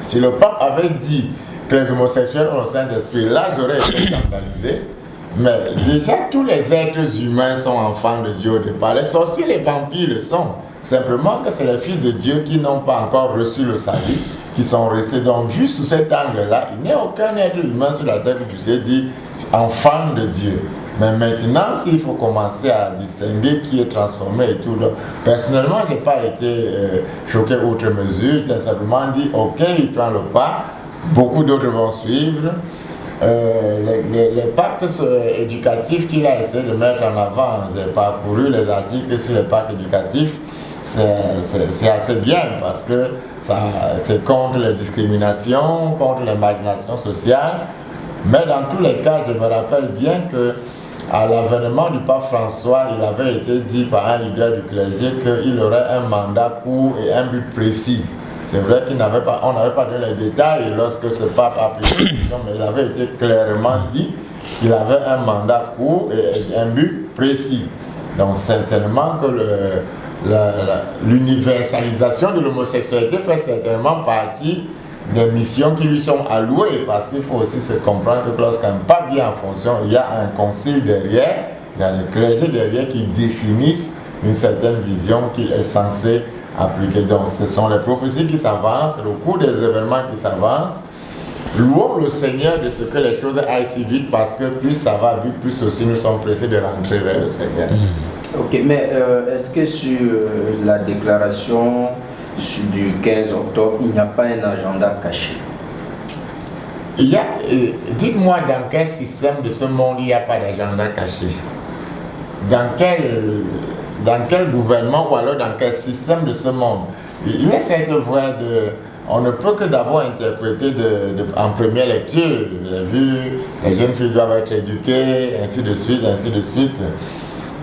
Si le pape avait dit que les homosexuels ont le Saint-Esprit, là j'aurais été scandalisé. Mais déjà tous les êtres humains sont enfants de Dieu au départ. Les sorciers, les vampires le sont. Simplement que c'est les fils de Dieu qui n'ont pas encore reçu le salut, qui sont restés. Donc juste sous cet angle-là, il n'y a aucun être humain sur la terre qui puisse dire enfant de Dieu. Mais maintenant, s'il faut commencer à distinguer qui est transformé et tout, donc, personnellement, je n'ai pas été choqué outre mesure. J'ai simplement dit, ok, il prend le pas, beaucoup d'autres vont suivre. Les pactes éducatifs qu'il a essayé de mettre en avant, j'ai parcouru les articles sur les pactes éducatifs, c'est assez bien parce que c'est contre les discriminations, contre les marginations sociales. Mais dans tous les cas, je me rappelle bien que à l'avènement du pape François, il avait été dit par un leader du clergé qu'il aurait un mandat court et un but précis. C'est vrai qu'on n'avait pas donné les détails lorsque ce pape a pris la décision, mais il avait été clairement dit qu'il avait un mandat court et un but précis. Donc certainement que l'universalisation de l'homosexualité fait certainement partie des missions qui lui sont allouées, parce qu'il faut aussi se comprendre que lorsqu'un pape vient en fonction, il y a un concile derrière, il y a le clergé derrière qui définissent une certaine vision qu'il est censé appliquer. Donc ce sont les prophéties qui s'avancent, le cours des événements qui s'avancent. Louons le Seigneur de ce que les choses aillent si vite, parce que plus ça va vite, plus aussi nous sommes pressés de rentrer vers le Seigneur. Ok, mais est-ce que sur la déclaration du 15 octobre, il n'y a pas un agenda caché? Dites-moi dans quel système de ce monde il n'y a pas d'agenda caché? Dans quel gouvernement ou alors dans quel système de ce monde? Il est cette vrai on ne peut que d'abord interpréter en première lecture. J'ai vu, les jeunes filles doivent être éduquées, ainsi de suite, ainsi de suite.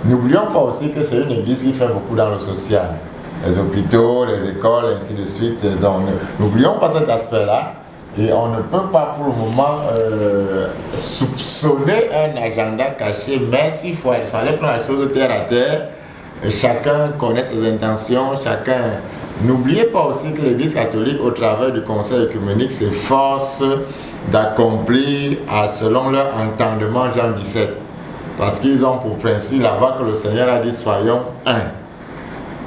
N'oublions pas aussi que c'est une église qui fait beaucoup dans le social. Les hôpitaux, les écoles, ainsi de suite. Donc, n'oublions pas cet aspect-là. Et on ne peut pas pour le moment soupçonner un agenda caché, mais il fallait prendre la chose terre à terre. Chacun connaît ses intentions, chacun... N'oubliez pas aussi que l'Église catholique, au travers du Conseil œcuménique, s'efforce d'accomplir selon leur entendement Jean 17. Parce qu'ils ont pour principe là-bas que le Seigneur a dit soyons un.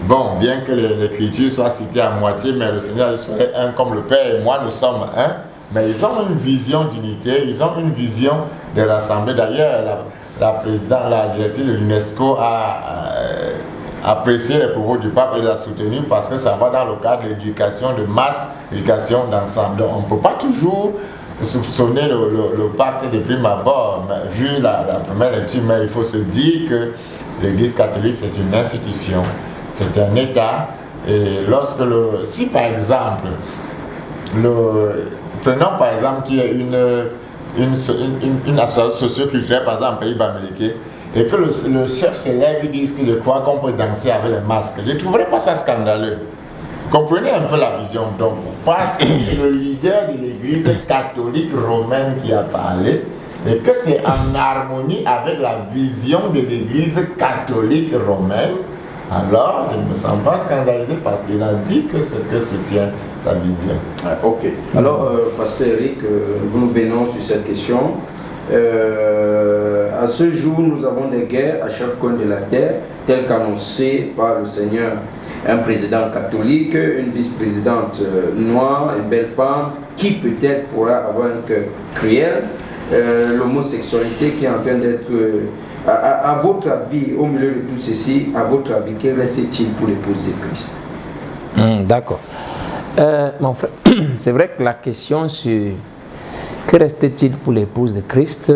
Bon, bien que l'écriture soit citée à moitié, mais le Seigneur a dit soyez un comme le Père et moi nous sommes un. Mais ils ont une vision d'unité, ils ont une vision de l'Assemblée. D'ailleurs, la directrice de l'UNESCO a apprécié les propos du pape et les a soutenus parce que ça va dans le cadre de l'éducation de masse, l'éducation d'ensemble. Donc on ne peut pas toujours soupçonner le pacte de prime abord, vu la première lecture, mais il faut se dire que l'Église catholique c'est une institution, c'est un État, et si par exemple, prenons par exemple qu'il y a une association socio-culturelle par exemple en pays bamileke, et que le chef se lève et dise que je crois qu'on peut danser avec les masques, je ne trouverais pas ça scandaleux. Vous comprenez un peu la vision. Donc, parce que c'est le leader de l'église catholique romaine qui a parlé, et que c'est en harmonie avec la vision de l'église catholique romaine, alors je ne me sens pas scandalisé parce qu'il a dit que ce que soutient sa vision. Ok. Alors, Pasteur Eric, nous venons sur cette question. À ce jour, nous avons des guerres à chaque coin de la terre, telles qu'annoncées par le Seigneur. Un président catholique, une vice-présidente noire, une belle femme, qui peut-être pourra avoir un cœur cruel, l'homosexualité qui est en train d'être... À votre avis, au milieu de tout ceci, à votre avis, que reste-t-il pour l'épouse de Christ? D'accord. Mon frère, c'est vrai que la question sur que reste-t-il pour l'épouse de Christ,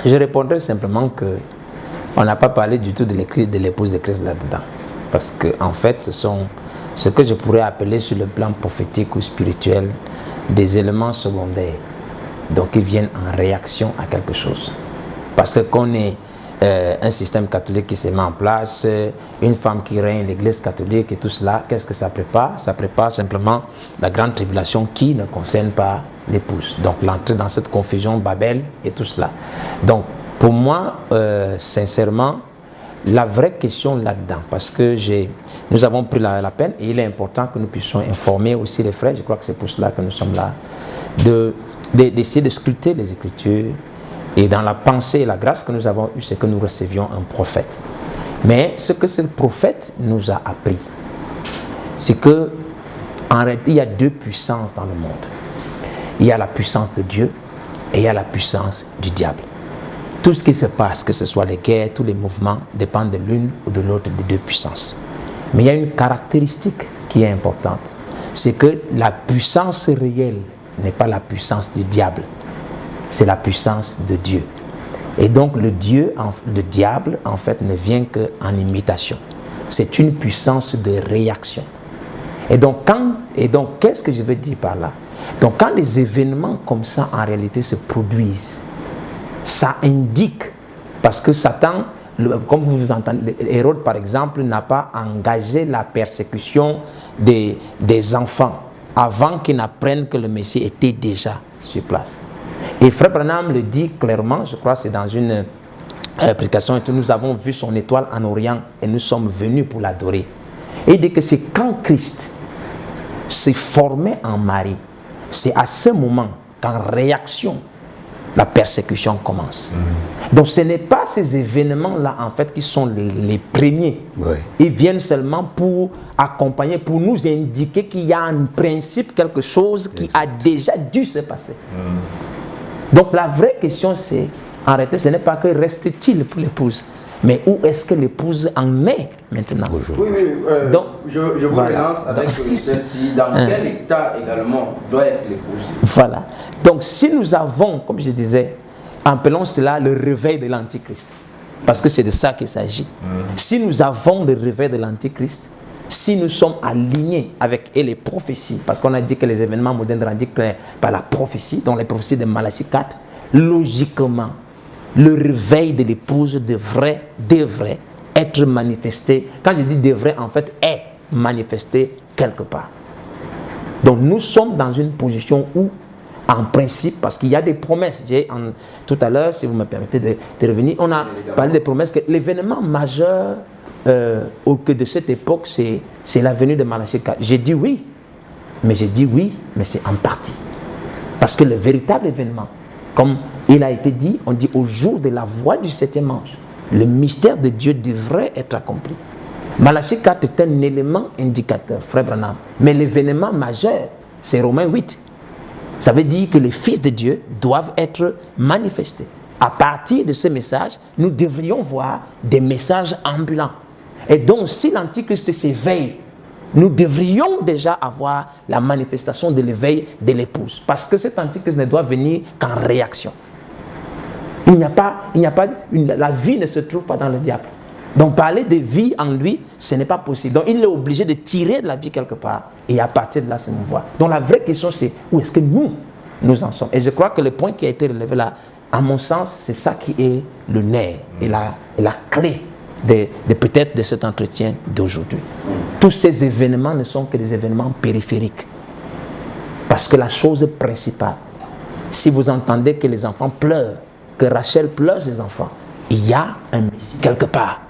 je répondrai simplement qu'on n'a pas parlé du tout de l'épouse de Christ là-dedans. Parce qu'en fait, ce sont ce que je pourrais appeler sur le plan prophétique ou spirituel des éléments secondaires. Donc, ils viennent en réaction à quelque chose. Parce que qu'on ait un système catholique qui se met en place, une femme qui règne, l'église catholique et tout cela, qu'est-ce que ça prépare? Ça prépare simplement la grande tribulation qui ne concerne pas l'épouse. Donc, l'entrée dans cette confusion, Babel et tout cela. Donc, pour moi, sincèrement, la vraie question là-dedans, parce que nous avons pris la peine, et il est important que nous puissions informer aussi les frères, je crois que c'est pour cela que nous sommes là, d'essayer de scruter les Écritures, et dans la pensée et la grâce que nous avons eue, c'est que nous recevions un prophète. Mais ce que ce prophète nous a appris, c'est que en réalité, il y a deux puissances dans le monde. Il y a la puissance de Dieu et il y a la puissance du diable. Tout ce qui se passe, que ce soit les guerres, tous les mouvements, dépendent de l'une ou de l'autre des deux puissances. Mais il y a une caractéristique qui est importante. C'est que la puissance réelle n'est pas la puissance du diable. C'est la puissance de Dieu. Et donc le diable, en fait, ne vient qu'en imitation. C'est une puissance de réaction. Et donc, qu'est-ce que je veux dire par là? Donc, quand les événements comme ça, en réalité, se produisent, ça indique, parce que Satan, comme vous entendez, Hérode, par exemple, n'a pas engagé la persécution des enfants avant qu'ils n'apprennent que le Messie était déjà sur place. Et Frère Branham le dit clairement, je crois que c'est dans une prédication, et nous avons vu son étoile en Orient et nous sommes venus pour l'adorer. Et il dit que c'est quand Christ s'est formé en Marie, c'est à ce moment qu'en réaction, la persécution commence. Donc ce n'est pas ces événements-là en fait qui sont les premiers. Oui. Ils viennent seulement pour accompagner, pour nous indiquer qu'il y a un principe, quelque chose qui a déjà dû se passer. Donc la vraie question c'est, en réalité ce n'est pas que reste-t-il pour l'épouse, mais où est-ce que l'épouse en est maintenant? Oui, donc, je vous relance avec celle-ci. Dans quel état également doit être l'épouse? Voilà. Donc si nous avons, comme je disais, appelons cela le réveil de l'Antichrist, parce que c'est de ça qu'il s'agit. Si nous avons le réveil de l'Antichrist, si nous sommes alignés avec les prophéties, parce qu'on a dit que les événements modernes indiquent par la prophétie, donc les prophéties de Malachie 4, logiquement, le réveil de l'épouse devrait être manifesté. Quand je dis devrait, en fait, est manifesté quelque part. Donc nous sommes dans une position où, en principe, parce qu'il y a des promesses, tout à l'heure, si vous me permettez de revenir, on a parlé des promesses que l'événement majeur de cette époque, c'est la venue de Malachie 4. J'ai dit oui, mais c'est en partie. Parce que le véritable événement, comme il a été dit, on dit au jour de la voix du septième ange, le mystère de Dieu devrait être accompli. Malachie 4 est un élément indicateur, Frère Branham. Mais l'événement majeur, c'est Romains 8. Ça veut dire que les fils de Dieu doivent être manifestés. À partir de ce message, nous devrions voir des messages ambulants. Et donc, si l'Antichrist s'éveille, nous devrions déjà avoir la manifestation de l'éveil de l'épouse. Parce que cet Antichrist ne doit venir qu'en réaction. La vie ne se trouve pas dans le diable. Donc parler de vie en lui, ce n'est pas possible. Donc il est obligé de tirer de la vie quelque part et à partir de là se mouvoir. Donc la vraie question c'est où est-ce que nous en sommes. Et je crois que le point qui a été relevé là, à mon sens, c'est ça qui est le nerf et la clé de peut-être de cet entretien d'aujourd'hui. Tous ces événements ne sont que des événements périphériques. Parce que la chose principale, si vous entendez que les enfants pleurent, que Rachel pleure ses enfants, il y a un Messie quelque part.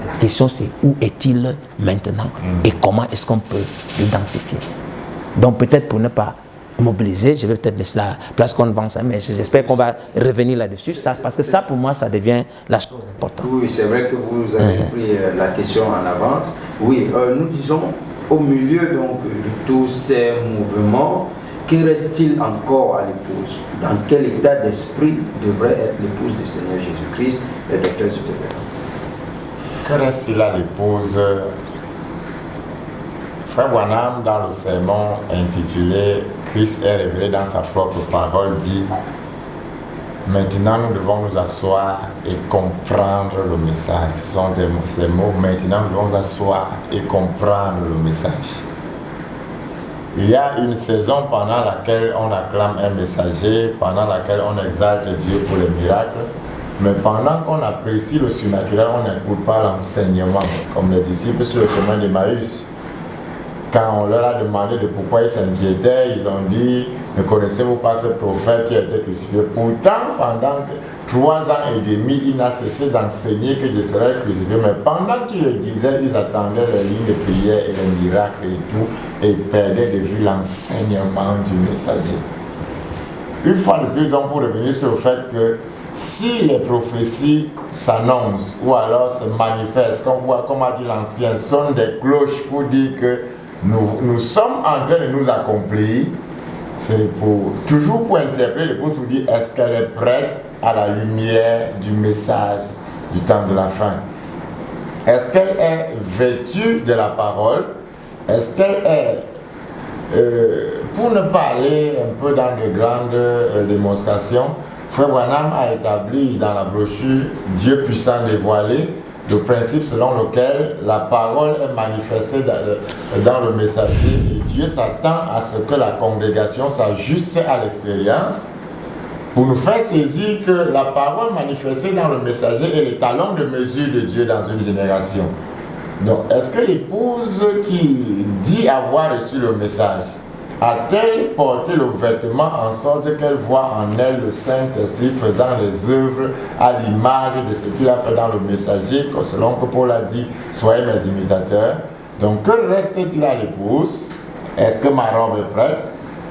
La question c'est où est-il maintenant et comment est-ce qu'on peut l'identifier. Donc peut-être pour ne pas mobiliser, je vais peut-être laisser la place qu'on avance, mais j'espère qu'on va revenir là-dessus, parce que ça pour moi ça devient la chose importante. Oui, c'est vrai que vous avez pris la question en avance. Oui, nous disons au milieu donc de tous ces mouvements, que reste-t-il encore à l'épouse? Dans quel état d'esprit devrait être l'épouse du Seigneur Jésus-Christ, le docteur Zuterberg? Que reste-t-il à l'épouse? Frère Branham, dans le sermon intitulé « Christ est révélé dans sa propre parole », dit « Maintenant, nous devons nous asseoir et comprendre le message. » Ce sont ces mots « Maintenant, nous devons nous asseoir et comprendre le message. » Il y a une saison pendant laquelle on acclame un messager, pendant laquelle on exalte Dieu pour les miracles, mais pendant qu'on apprécie le surnaturel, on n'écoute pas l'enseignement, comme les disciples sur le chemin d'Emmaüs. Quand on leur a demandé de pourquoi ils s'inquiétaient, ils ont dit « Ne connaissez-vous pas ce prophète qui a été crucifié ?» Pourtant, pendant 3 ans et demi, il n'a cessé d'enseigner que je serais crucifié. Mais pendant qu'il le disait, ils attendaient les lignes de prière et les miracles et tout, et perdaient de vue l'enseignement du messager. Une fois de plus, on peut revenir sur le fait que si les prophéties s'annoncent ou alors se manifestent, comme a dit l'ancien, sonnent des cloches pour dire que nous sommes en train de nous accomplir, c'est toujours pour interpeller l'épouse pour dire est-ce qu'elle est prête à la lumière du message du temps de la fin? Est-ce qu'elle est vêtue de la parole? Est-ce qu'elle est, pour ne pas aller un peu dans de grandes démonstrations, Frère Branham a établi dans la brochure Dieu puissant dévoilé le principe selon lequel la parole est manifestée dans le messager et Dieu s'attend à ce que la congrégation s'ajuste à l'expérience pour nous faire saisir que la parole manifestée dans le messager est le talon de mesure de Dieu dans une génération. Donc, est-ce que l'épouse qui dit avoir reçu le message a-t-elle porté le vêtement en sorte qu'elle voit en elle le Saint-Esprit faisant les œuvres à l'image de ce qu'il a fait dans le messager, selon que Paul a dit, soyez mes imitateurs. Donc, que reste-t-il à l'épouse? Est-ce que ma robe est prête?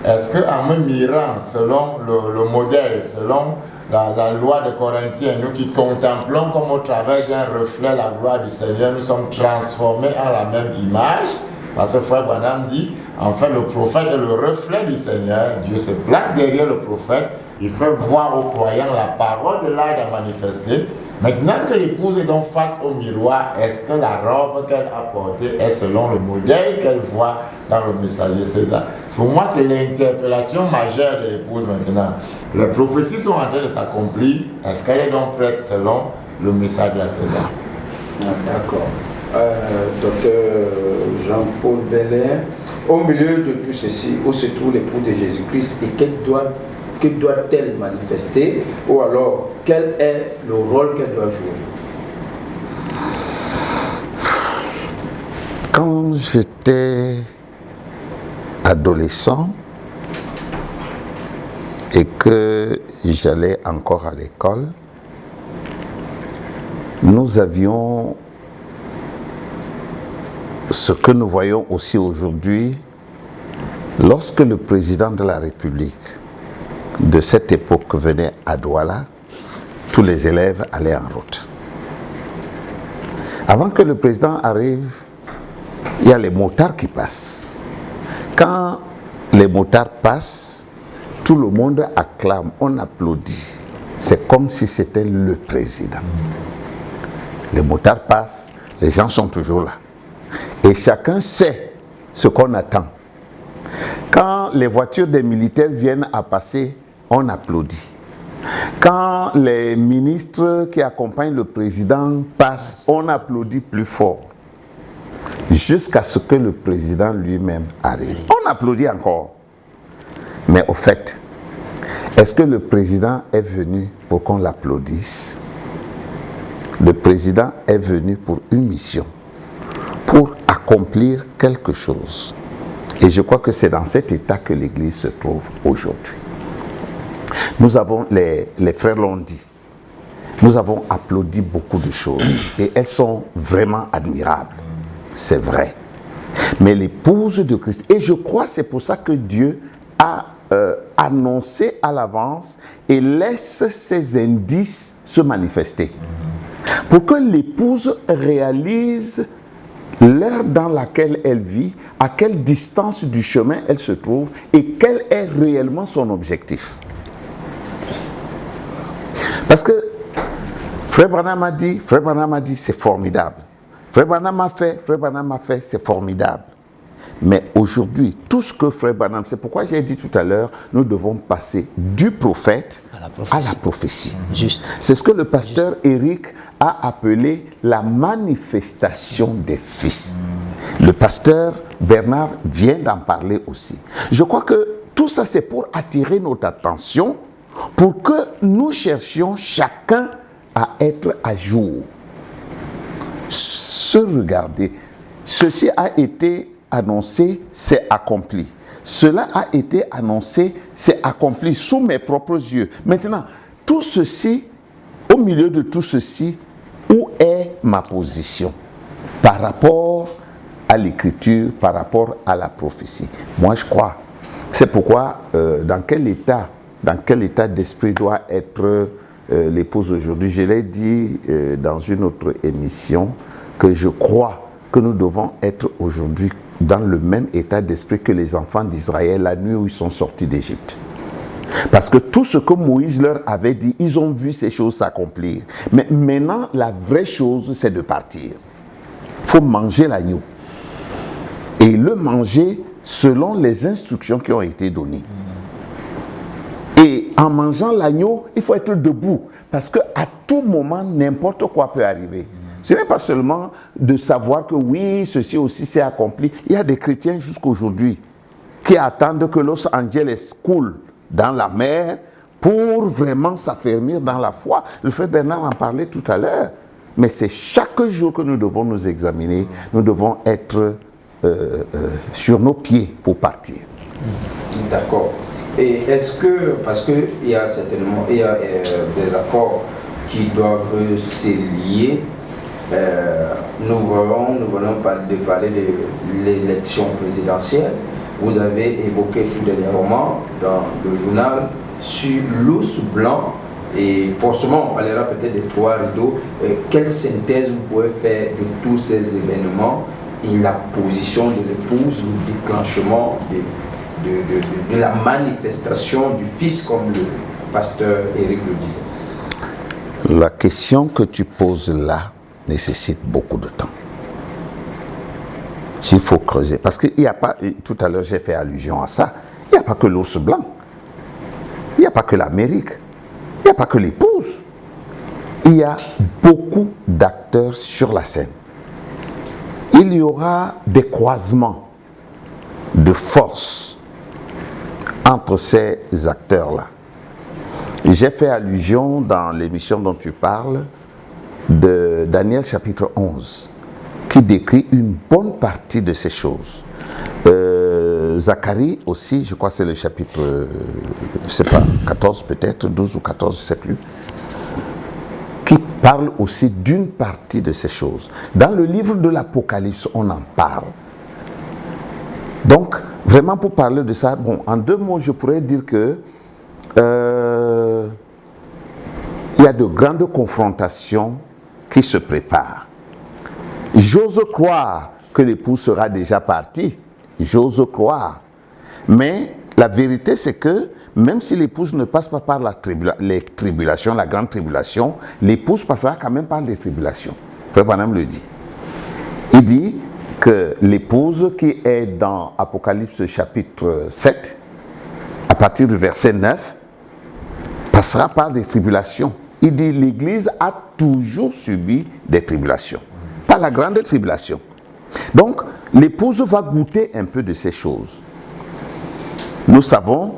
Est-ce qu'en me mirant selon le modèle, selon la loi de Corinthiens, nous qui contemplons comme au travers d'un reflet la gloire du Seigneur, nous sommes transformés en la même image? Parce que Frère Branham dit, en fait, le prophète est le reflet du Seigneur. Dieu se place derrière le prophète. Il fait voir aux croyants la parole de l'âge à manifester. Maintenant que l'épouse est donc face au miroir, est-ce que la robe qu'elle a portée est selon le modèle qu'elle voit dans le messager César? Pour moi, c'est l'interpellation majeure de l'épouse maintenant. Les prophéties sont en train de s'accomplir. Est-ce qu'elle est donc prête selon le message de la César? D'accord. Docteur Jean-Paul Belair, au milieu de tout ceci, où se trouve l'épouse de Jésus-Christ et que doit-elle manifester, ou alors quel est le rôle qu'elle doit jouer? Quand j'étais adolescent et que j'allais encore à l'école, nous avions ce que nous voyons aussi aujourd'hui lorsque le président de la République de cette époque venait à Douala, tous les élèves allaient en route. Avant que le président arrive, il y a les motards qui passent. Quand les motards passent, tout le monde acclame, on applaudit. C'est comme si c'était le président. Les motards passent, les gens sont toujours là. Et chacun sait ce qu'on attend. Quand les voitures des militaires viennent à passer, on applaudit. Quand les ministres qui accompagnent le président passent, on applaudit plus fort. Jusqu'à ce que le président lui-même arrive. On applaudit encore. Mais au fait, est-ce que le président est venu pour qu'on l'applaudisse? Le président est venu pour une mission, pour accomplir quelque chose. Et je crois que c'est dans cet état que l'Église se trouve aujourd'hui. Nous avons, les frères l'ont dit, nous avons applaudi beaucoup de choses et elles sont vraiment admirables. C'est vrai. Mais l'épouse de Christ, et je crois c'est pour ça que Dieu a annoncé à l'avance et laisse ses indices se manifester. Pour que l'épouse réalise l'heure dans laquelle elle vit, à quelle distance du chemin elle se trouve et quel est réellement son objectif. Parce que Frère Branham a dit, c'est formidable. Frère Branham a fait, c'est formidable. Mais aujourd'hui, tout ce que Frère Branham, c'est pourquoi j'ai dit tout à l'heure, nous devons passer du prophète à la prophétie. Juste. C'est ce que le pasteur Éric a appelé la manifestation des fils. Le pasteur Bernard vient d'en parler aussi. Je crois que tout ça, c'est pour attirer notre attention, pour que nous cherchions chacun à être à jour. Se regarder. Ceci a été annoncé, c'est accompli. Cela a été annoncé, c'est accompli sous mes propres yeux. Maintenant, tout ceci, au milieu de tout ceci, où est ma position par rapport à l'écriture, par rapport à la prophétie? Moi, je crois. C'est pourquoi, dans quel état d'esprit doit être l'épouse aujourd'hui? Je l'ai dit dans une autre émission que je crois que nous devons être aujourd'hui dans le même état d'esprit que les enfants d'Israël la nuit où ils sont sortis d'Égypte. Parce que tout ce que Moïse leur avait dit, ils ont vu ces choses s'accomplir. Mais maintenant, la vraie chose, c'est de partir. Il faut manger l'agneau. Et le manger selon les instructions qui ont été données. Et en mangeant l'agneau, il faut être debout. Parce qu'à tout moment, n'importe quoi peut arriver. Ce n'est pas seulement de savoir que oui, ceci aussi s'est accompli. Il y a des chrétiens jusqu'aujourd'hui qui attendent que Los Angeles coule dans la mer pour vraiment s'affermir dans la foi. Le frère Bernard en parlait tout à l'heure. Mais c'est chaque jour que nous devons nous examiner. Nous devons être sur nos pieds pour partir. D'accord. Et est-ce que, parce qu'il y a certainement des accords qui doivent se lier, nous venons de parler de l'élection présidentielle. Vous avez évoqué tout dernièrement dans le journal sur l'ours blanc, et forcément on parlera peut-être des trois rideaux. Quelle synthèse vous pouvez faire de tous ces événements et la position de l'épouse, le déclenchement de la manifestation du fils, comme le pasteur Éric le disait? La question que tu poses là nécessite beaucoup de temps. Il faut creuser. Parce qu'il n'y a pas, tout à l'heure j'ai fait allusion à ça, il n'y a pas que l'ours blanc, il n'y a pas que l'Amérique, il n'y a pas que l'épouse. Il y a beaucoup d'acteurs sur la scène. Il y aura des croisements de force entre ces acteurs-là. J'ai fait allusion dans l'émission dont tu parles de Daniel chapitre 11, qui décrit une bonne partie de ces choses. Zacharie aussi, je crois que c'est le chapitre, je ne sais pas, 14 peut-être, 12 ou 14, je ne sais plus, qui parle aussi d'une partie de ces choses. Dans le livre de l'Apocalypse, on en parle. Donc, vraiment pour parler de ça, bon, en deux mots, je pourrais dire que il y a de grandes confrontations qui se préparent. J'ose croire que l'époux sera déjà parti. J'ose croire. Mais la vérité, c'est que même si l'épouse ne passe pas par les tribulations, la grande tribulation, l'épouse passera quand même par les tribulations. Frère Branham le dit. Il dit que l'épouse qui est dans Apocalypse chapitre 7, à partir du verset 9, passera par des tribulations. Il dit l'Église a toujours subi des tribulations. Pas la grande tribulation. Donc, l'épouse va goûter un peu de ces choses. Nous savons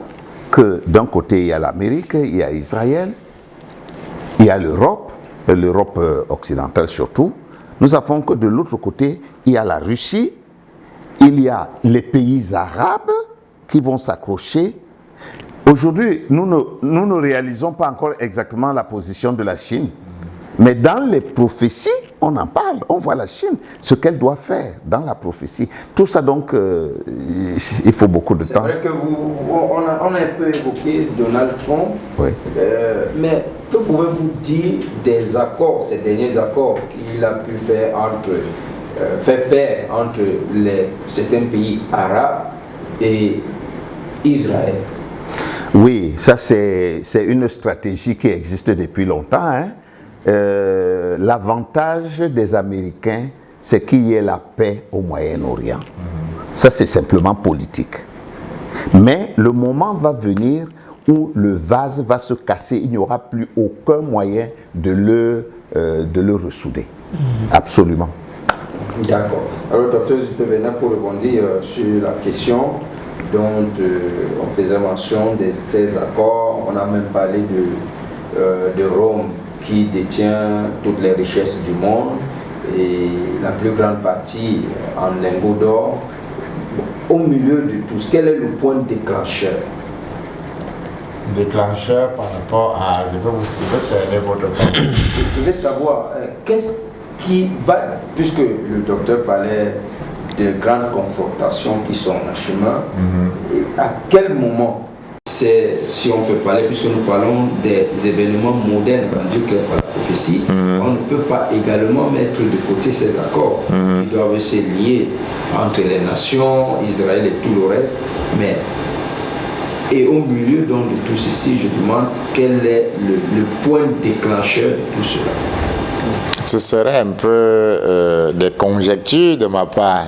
que d'un côté, il y a l'Amérique, il y a Israël, il y a l'Europe occidentale surtout. Nous savons que de l'autre côté, il y a la Russie, il y a les pays arabes qui vont s'accrocher. Aujourd'hui, nous ne réalisons pas encore exactement la position de la Chine. Mais dans les prophéties, on en parle, on voit la Chine, ce qu'elle doit faire dans la prophétie. Tout ça donc, il faut beaucoup de temps. C'est vrai que on a un peu évoqué Donald Trump, oui. Mais que pouvez-vous dire des accords, ces derniers accords qu'il a pu faire entre certains pays arabes et Israël? Oui, ça c'est une stratégie qui existe depuis longtemps, hein. L'avantage des Américains, c'est qu'il y ait la paix au Moyen-Orient. Ça, c'est simplement politique. Mais le moment va venir où le vase va se casser, il n'y aura plus aucun moyen de le ressouder. Absolument. D'accord. Alors, docteur Zutevenin, pour rebondir sur la question dont on faisait mention de ces accords, on a même parlé de Rome, qui détient toutes les richesses du monde et la plus grande partie en lingots d'or. Au milieu de tout, quel est le point déclencheur? Déclencheur par rapport à... Je vais vous cerner votre point. Je veux savoir, qu'est-ce qui va... Puisque le docteur parlait de grandes confrontations qui sont en chemin, et à quel moment, si on peut parler, puisque nous parlons des événements modernes rendus par la prophétie, on ne peut pas également mettre de côté ces accords qui doivent se lier entre les nations, Israël et tout le reste. Mais Et au milieu donc, de tout ceci, je demande quel est le point déclencheur de tout cela. Ce serait un peu des conjectures de ma part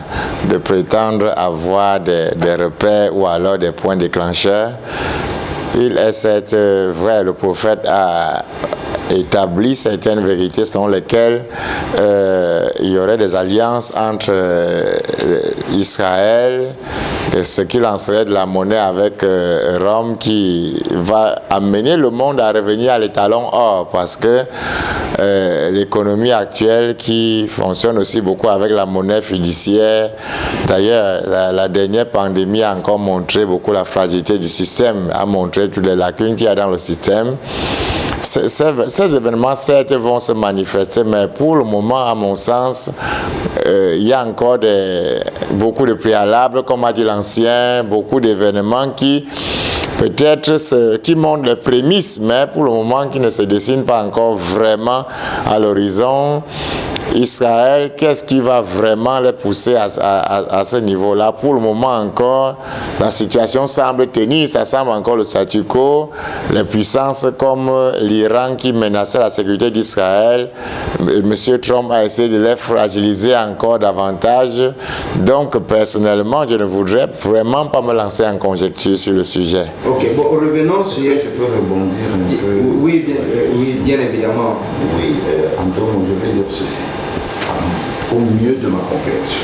de prétendre avoir des repères ou alors des points déclencheurs. Il est certes vrai, le prophète a établi certaines vérités selon lesquelles il y aurait des alliances entre Israël et ce qui lancerait de la monnaie avec Rome qui va amener le monde à revenir à l'étalon or parce que l'économie actuelle qui fonctionne aussi beaucoup avec la monnaie fiduciaire. D'ailleurs, la dernière pandémie a encore montré beaucoup la fragilité du système, a montré toutes les lacunes qu'il y a dans le système. Ces événements, certes, vont se manifester, mais pour le moment, à mon sens, il y a encore beaucoup de préalables, comme a dit l'ancien, beaucoup d'événements qui peut-être qui montrent les prémices, mais pour le moment qui ne se dessinent pas encore vraiment à l'horizon. Israël, qu'est-ce qui va vraiment les pousser à ce niveau-là? Pour le moment encore, la situation semble tenir, ça semble encore le statu quo. Les puissances comme l'Iran qui menaçait la sécurité d'Israël, M. Trump a essayé de les fragiliser encore davantage. Donc personnellement, je ne voudrais vraiment pas me lancer en conjecture sur le sujet. Ok, bon, revenons sur... Est-ce que je peux rebondir un peu? Oui, bien évidemment. Oui, Antoine, je vais dire ceci. Au milieu de ma compréhension,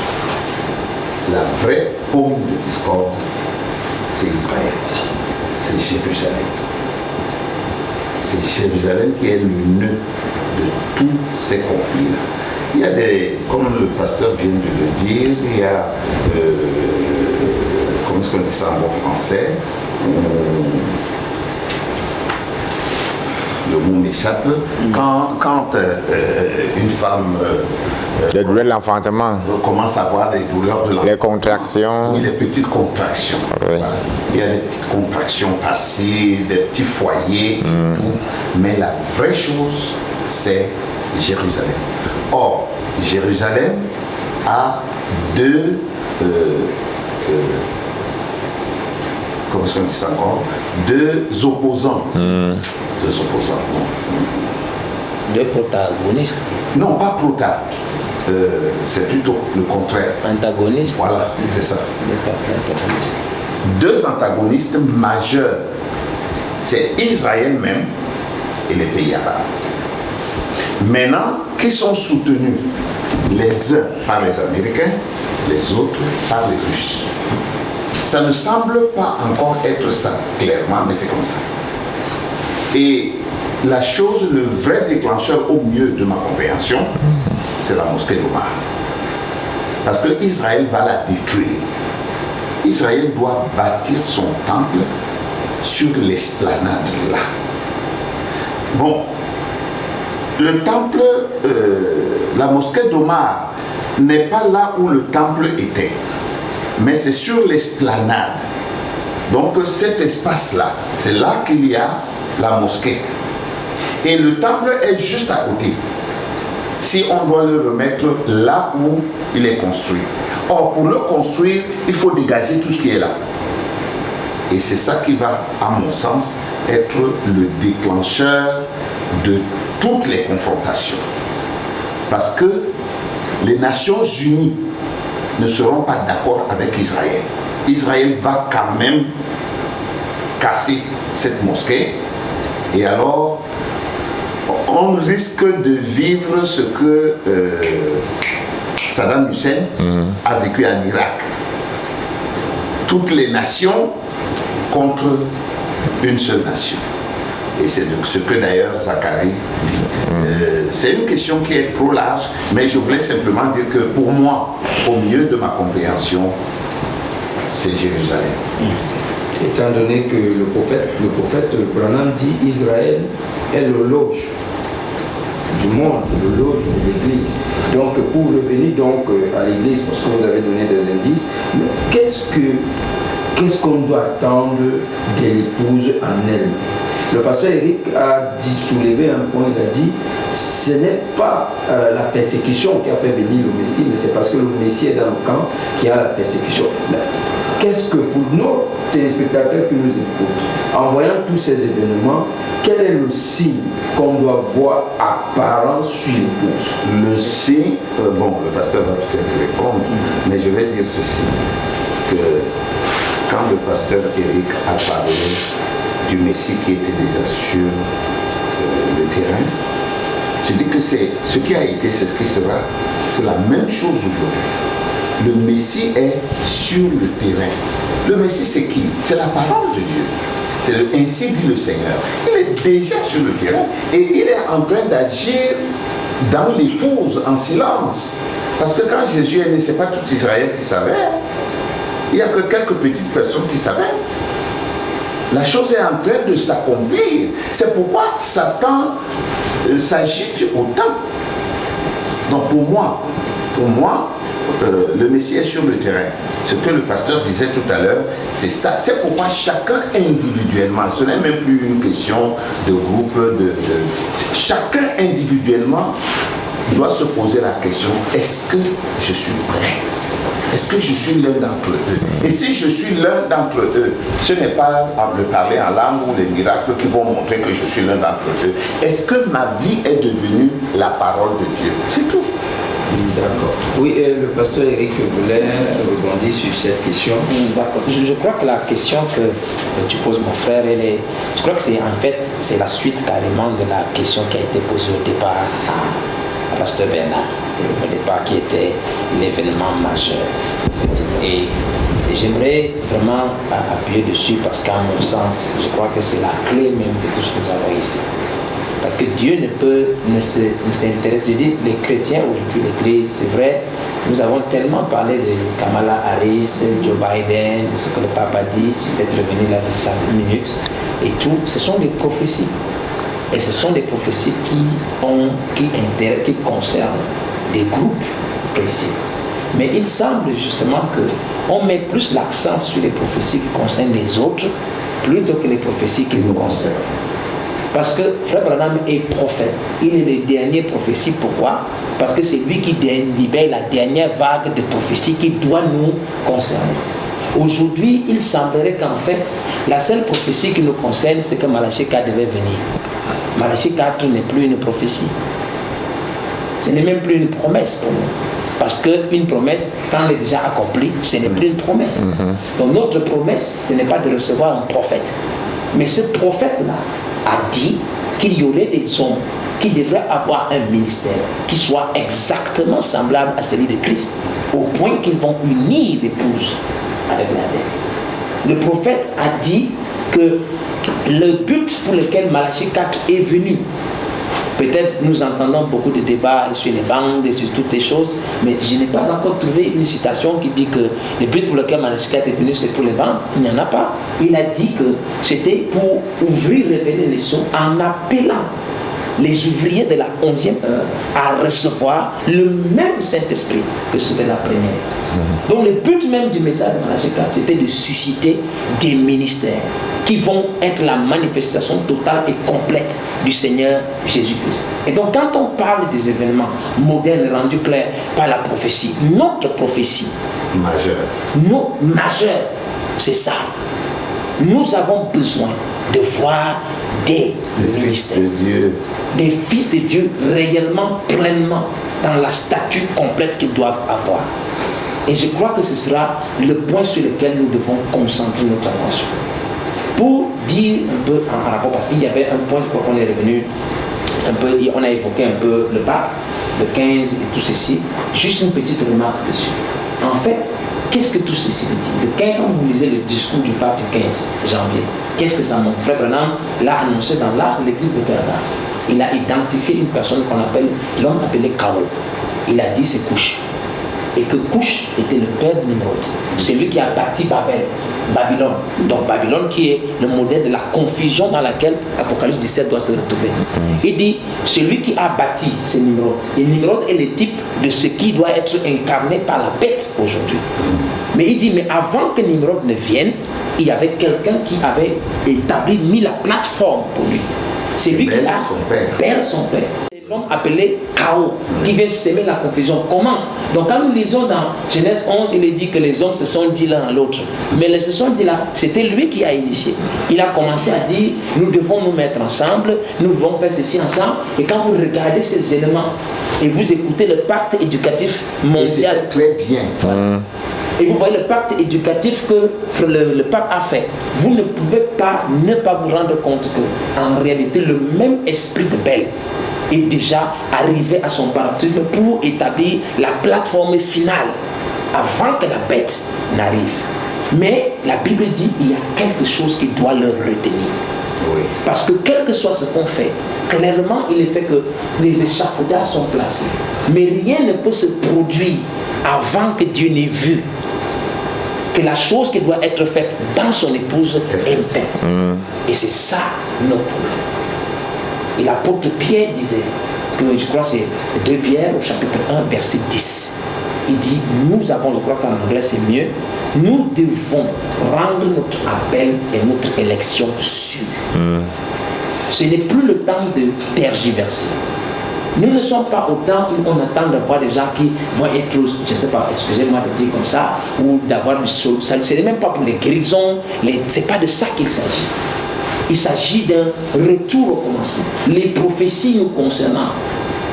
la vraie paume de discorde, c'est Israël, c'est Jérusalem. C'est Jérusalem qui est le nœud de tous ces conflits-là. Il y a comme le pasteur vient de le dire, il y a, comment est-ce qu'on dit ça en bon français, le mot m'échappe, quand une femme les douleurs de l'enfantement commence à avoir des douleurs de l'enfantement, les contractions, oui, les petites contractions, oui. Voilà. Il y a des petites contractions passées, des petits foyers, et tout. Mais la vraie chose, c'est Jérusalem. Or, Jérusalem a deux comment est-ce qu'on dit ça encore? Deux opposants. Deux opposants. Deux protagonistes. Non, pas protagonistes. C'est plutôt le contraire. Antagonistes. Voilà, c'est ça. Deux antagonistes. Deux antagonistes majeurs. C'est Israël même et les pays arabes. Maintenant, qui sont soutenus les uns par les Américains, les autres par les Russes. Ça ne semble pas encore être ça clairement, mais c'est comme ça. Et la chose, le vrai déclencheur au mieux de ma compréhension, c'est la mosquée d'Omar. Parce que Israël va la détruire. Israël doit bâtir son temple sur l'esplanade là. Bon, le temple, la mosquée d'Omar n'est pas là où le temple était, mais c'est sur l'esplanade. Donc cet espace-là, c'est là qu'il y a la mosquée. Et le temple est juste à côté. Si on doit le remettre là où il est construit. Or, pour le construire, il faut dégager tout ce qui est là. Et c'est ça qui va, à mon sens, être le déclencheur de toutes les confrontations. Parce que les Nations Unies ne seront pas d'accord avec Israël. Israël va quand même casser cette mosquée. Et alors, on risque de vivre ce que Saddam Hussein a vécu en Irak. Toutes les nations contre une seule nation. Et c'est ce que d'ailleurs Zacharie dit. C'est une question qui est trop large, mais je voulais simplement dire que pour moi, au mieux de ma compréhension, c'est Jérusalem. Étant donné que le prophète Branham dit Israël est le loge du monde, le loge de l'Église. Donc pour revenir donc à l'Église, parce que vous avez donné des indices, qu'est-ce qu'on doit attendre de l'épouse en elle? Le pasteur Eric a soulevé un point, il a dit ce n'est pas la persécution qui a fait venir le Messie, mais c'est parce que le Messie est dans le camp qu'il y a la persécution. Mais qu'est-ce que pour nos téléspectateurs qui nous écoutent, en voyant tous ces événements, quel est le signe qu'on doit voir apparent sur l'épouse? Le signe, bon, le pasteur va peut-être répondre, mais je vais dire ceci, que quand le pasteur Eric a parlé du Messie qui était déjà sur le terrain, je dis que c'est ce qui a été, c'est ce qui sera, c'est la même chose aujourd'hui. Le Messie est sur le terrain. Le Messie, c'est qui? C'est la parole de Dieu. C'est ainsi dit le Seigneur. Il est déjà sur le terrain et il est en train d'agir dans l'épouse en silence. Parce que quand Jésus est né, ce n'est pas tout Israël qui savait. Il n'y a que quelques petites personnes qui savaient. La chose est en train de s'accomplir. C'est pourquoi Satan s'agite autant. Donc pour moi, le Messie est sur le terrain. Ce que le pasteur disait tout à l'heure, c'est ça. C'est pourquoi chacun individuellement, ce n'est même plus une question de groupe, chacun individuellement doit se poser la question, est-ce que je suis prêt? Est-ce que je suis l'un d'entre eux? Et si je suis l'un d'entre eux, ce n'est pas en me parler en langue ou les miracles qui vont montrer que je suis l'un d'entre eux. Est-ce que ma vie est devenue la parole de Dieu? C'est tout. D'accord. Oui, le pasteur Eric voulait rebondir sur cette question. D'accord. Je crois que la question que tu poses, mon frère, je crois que c'est la suite carrément de la question qui a été posée au départ à pasteur Bernard. Au départ, qui était l'événement majeur. Et j'aimerais vraiment appuyer dessus parce qu'à mon sens, je crois que c'est la clé même de tout ce que nous avons ici. Parce que Dieu ne s'intéresse. Je dis, les chrétiens aujourd'hui, l'Église, c'est vrai, nous avons tellement parlé de Kamala Harris, Joe Biden, de ce que le pape a dit, je vais peut-être revenir là de 5 minutes, et tout, ce sont des prophéties. Et ce sont des prophéties qui concernent des groupes précis. Mais il semble justement qu'on met plus l'accent sur les prophéties qui concernent les autres, plutôt que les prophéties qui nous concernent. Parce que Frère Branham est prophète. Il est le dernier prophétie. Pourquoi? Parce que c'est lui qui libère la dernière vague de prophéties qui doit nous concerner. Aujourd'hui, il semblerait qu'en fait, la seule prophétie qui nous concerne, c'est que Malachie 4 devait venir. Malachie 4 n'est plus une prophétie. Ce n'est même plus une promesse pour nous. Parce qu'une promesse, quand elle est déjà accomplie, ce n'est plus une promesse. Donc notre promesse, ce n'est pas de recevoir un prophète. Mais ce prophète-là a dit qu'il y aurait des hommes qui devraient avoir un ministère qui soit exactement semblable à celui de Christ, au point qu'ils vont unir l'épouse avec la dette. Le prophète a dit que le but pour lequel Malachie 4 est venu, peut-être nous entendons beaucoup de débats sur les bandes et sur toutes ces choses, mais je n'ai pas encore trouvé une citation qui dit que le but pour lequel Malachie 4 est venu, c'est pour les bandes. Il n'y en a pas. Il a dit que c'était pour ouvrir, révéler les sceaux en appelant les ouvriers de la 11e heure à recevoir le même Saint-Esprit que c'était la première. Donc le but même du message de Malachie 4, c'était de susciter des ministères qui vont être la manifestation totale et complète du Seigneur Jésus-Christ. Et donc quand on parle des événements modernes rendus clairs par la prophétie, notre prophétie majeure, c'est ça. Nous avons besoin de voir des ministères, des fils de Dieu réellement, pleinement dans la stature complète qu'ils doivent avoir. Et je crois que ce sera le point sur lequel nous devons concentrer notre attention. Pour dire un peu en rapport, parce qu'il y avait un point, je crois qu'on est revenu un peu, on a évoqué un peu le pape, le 15 et tout ceci, juste une petite remarque dessus. En fait, qu'est-ce que tout ceci veut dire? Le 15, quand vous lisez le discours du pape du 15 janvier, qu'est-ce que ça montre? Frère Branham l'a annoncé dans l'âge de l'église de Bernard. Il a identifié une personne qu'on appelle, l'homme appelé Kao. Il a dit c'est Cush. Et que Cush était le père de Nimrod. C'est lui qui a bâti Babylone. Donc Babylone qui est le modèle de la confusion dans laquelle Apocalypse 17 doit se retrouver. Il dit, celui qui a bâti, c'est Nimrod. Et Nimrod est le type de ce qui doit être incarné par la bête aujourd'hui. Mais il dit, mais avant que Nimrod ne vienne, il y avait quelqu'un qui avait mis la plateforme pour lui. C'est lui qui a son père. L'homme appelé chaos, qui vient semer la confusion. Comment? Donc quand nous lisons dans Genèse 11, il est dit que les hommes se sont dit l'un à l'autre. Mais les se sont dit là, c'était lui qui a initié. Il a commencé à dire, nous devons nous mettre ensemble, nous devons faire ceci ensemble. Et quand vous regardez ces éléments et vous écoutez le pacte éducatif mondial, très bien. Voilà. Et vous voyez le pacte éducatif que le pape a fait. Vous ne pouvez pas ne pas vous rendre compte que, en réalité, le même esprit de Bel est déjà arrivé à son paroxysme pour établir la plateforme finale avant que la bête n'arrive. Mais la Bible dit qu'il y a quelque chose qui doit le retenir. Oui. Parce que quel que soit ce qu'on fait, clairement il est fait que les échafaudages sont placés. Mais rien ne peut se produire avant que Dieu n'ait vu que la chose qui doit être faite dans son épouse est faite. Et c'est ça notre problème. Et l'apôtre Pierre disait, que je crois que c'est 2 Pierre au chapitre 1 verset 10. Il dit, nous avons, je crois qu'en anglais c'est mieux, nous devons rendre notre appel et notre élection sûre. Ce n'est plus le temps de tergiverser. Nous ne sommes pas au temps où on attend de voir des gens qui vont être, je ne sais pas, excusez-moi de dire comme ça, ou d'avoir du sol. Ce n'est même pas pour les guérisons, ce n'est pas de ça qu'il s'agit. Il s'agit d'un retour au commencement. Les prophéties nous concernant.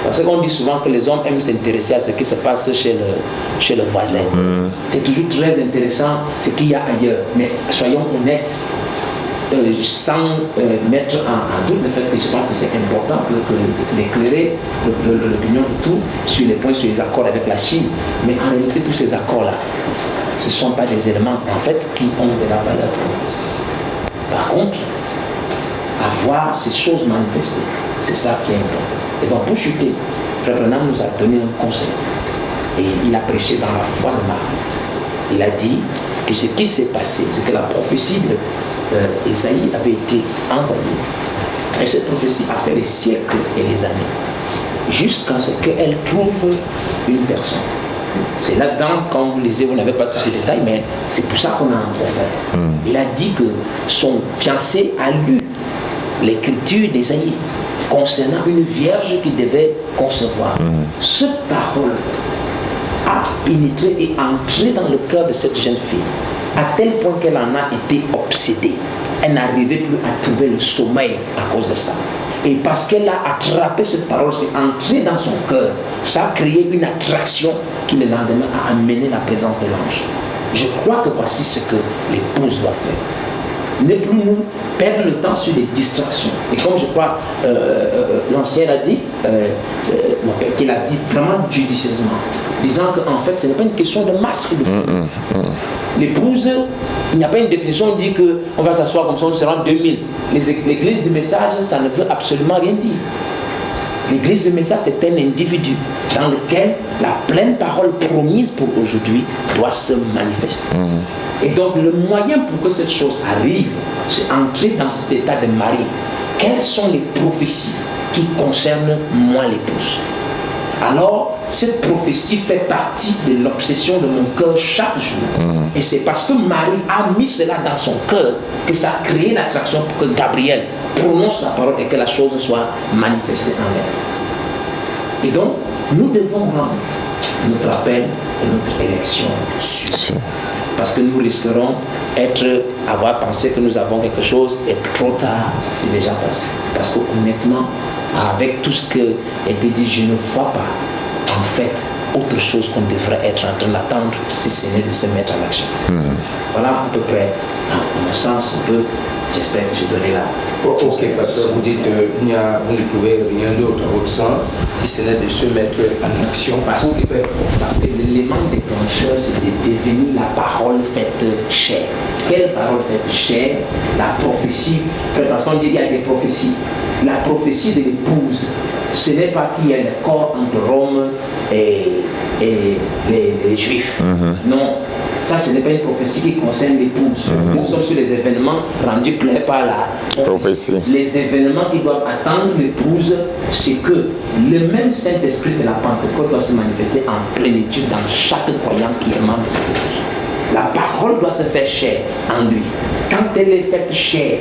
Parce qu'on dit souvent que les hommes aiment s'intéresser à ce qui se passe chez le voisin. C'est toujours très intéressant ce qu'il y a ailleurs. Mais soyons honnêtes, sans mettre en doute le fait que je pense que c'est important d'éclairer l'opinion de tout sur les points, sur les accords avec la Chine. Mais en réalité, tous ces accords-là, ce ne sont pas des éléments en fait qui ont de la valeur. Par contre, avoir ces choses manifestées, c'est ça qui est important. Et donc pour chuter, Frère Branham nous a donné un conseil. Et il a prêché dans la foi de Marie. Il a dit que ce qui s'est passé, c'est que la prophétie d'Ésaïe avait été envoyée. Et cette prophétie a fait les siècles et les années. Jusqu'à ce qu'elle trouve une personne. C'est là-dedans, quand vous lisez, vous n'avez pas tous ces détails, mais c'est pour ça qu'on a un prophète. Il a dit que son fiancé a lu l'écriture d'Ésaïe concernant une vierge qui devait concevoir. Cette parole a pénétré et entré dans le cœur de cette jeune fille, à tel point qu'elle en a été obsédée. Elle n'arrivait plus à trouver le sommeil à cause de ça. Et parce qu'elle a attrapé cette parole, c'est entré dans son cœur. Ça a créé une attraction qui le lendemain a amené la présence de l'ange. Je crois que voici ce que l'épouse doit faire. Ne plus nous perdre le temps sur les distractions. Et comme je crois, l'ancien a dit, qu'il a dit vraiment judicieusement, disant qu'en fait, ce n'est pas une question de masque de fou. L'épouse, il n'y a pas une définition, on dit qu'on va s'asseoir comme ça, on sera 2000. L'église du message, ça ne veut absolument rien dire. L'église du message, c'est un individu dans lequel la pleine parole promise pour aujourd'hui doit se manifester. Et donc, le moyen pour que cette chose arrive, c'est entrer dans cet état de Marie. Quelles sont les prophéties qui concernent moi, l'épouse? Alors, cette prophétie fait partie de l'obsession de mon cœur chaque jour. Et c'est parce que Marie a mis cela dans son cœur que ça a créé l'attraction pour que Gabriel prononce la parole et que la chose soit manifestée en elle. Et donc, nous devons rendre notre appel et notre élection sûre. Parce que nous risquerons avoir pensé que nous avons quelque chose et trop tard, c'est déjà passé. Parce que honnêtement, avec tout ce qui a été dit, je ne vois pas en fait autre chose qu'on devrait être en train d'attendre si ce n'est de se mettre en action. Voilà à peu près, à mon sens, un peu, j'espère que j'ai donné la... Ok, parce que vous dites vous ne trouvez rien d'autre à votre sens, si ce n'est de se mettre en action parce que l'élément déclencheur, c'est de devenir la parole faite chair. Quelle parole faite chair? La prophétie. Faites attention, il y a des prophéties. La prophétie de l'épouse, ce n'est pas qu'il y a un accord entre Rome et les Juifs. Non. Ça, ce n'est pas une prophétie qui concerne l'épouse. Nous sommes sur les événements rendus clairs par la prophétie. Les événements qui doivent attendre l'épouse, c'est que le même Saint-Esprit de la Pentecôte doit se manifester en plénitude dans chaque croyant qui est membre de cette épouse. La parole doit se faire chair en lui. Quand elle est faite chair,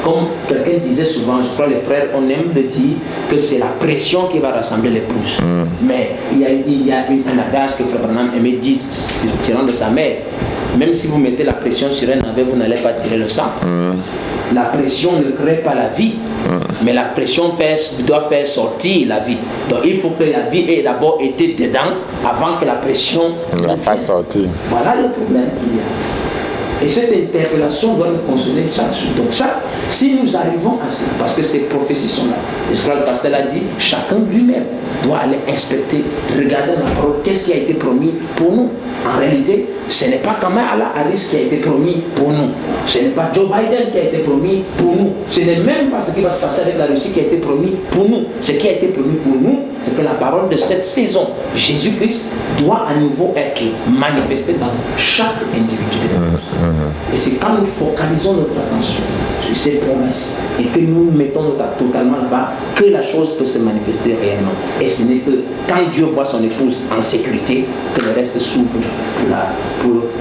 comme quelqu'un disait souvent, je crois les frères, on aime de dire que c'est la pression qui va rassembler l'épouse. Mais il y a un adage que Frère Branham aimait dire, tirant de sa mère. Même si vous mettez la pression sur un navet, vous n'allez pas tirer le sang. La pression ne crée pas la vie, mais la pression doit faire sortir la vie. Donc il faut que la vie ait d'abord été dedans avant que la pression ne la fasse sortir. Voilà le problème qu'il y a. Et cette interpellation doit nous consoler chaque jour. Donc si nous arrivons à cela, parce que ces prophéties sont là, et je crois que le pasteur a dit, chacun lui-même doit aller inspecter, regarder la parole, qu'est-ce qui a été promis pour nous. En réalité, ce n'est pas Kamala Harris qui a été promis pour nous. Ce n'est pas Joe Biden qui a été promis pour nous. Ce n'est même pas ce qui va se passer avec la Russie qui a été promis pour nous. Ce qui a été promis pour nous, c'est que la parole de cette saison, Jésus-Christ, doit à nouveau être manifestée dans chaque individu de nous. Et c'est quand nous focalisons notre attention sur ces promesses et que nous mettons notre attention totalement là-bas que la chose peut se manifester réellement. Et ce n'est que quand Dieu voit son épouse en sécurité que le reste s'ouvre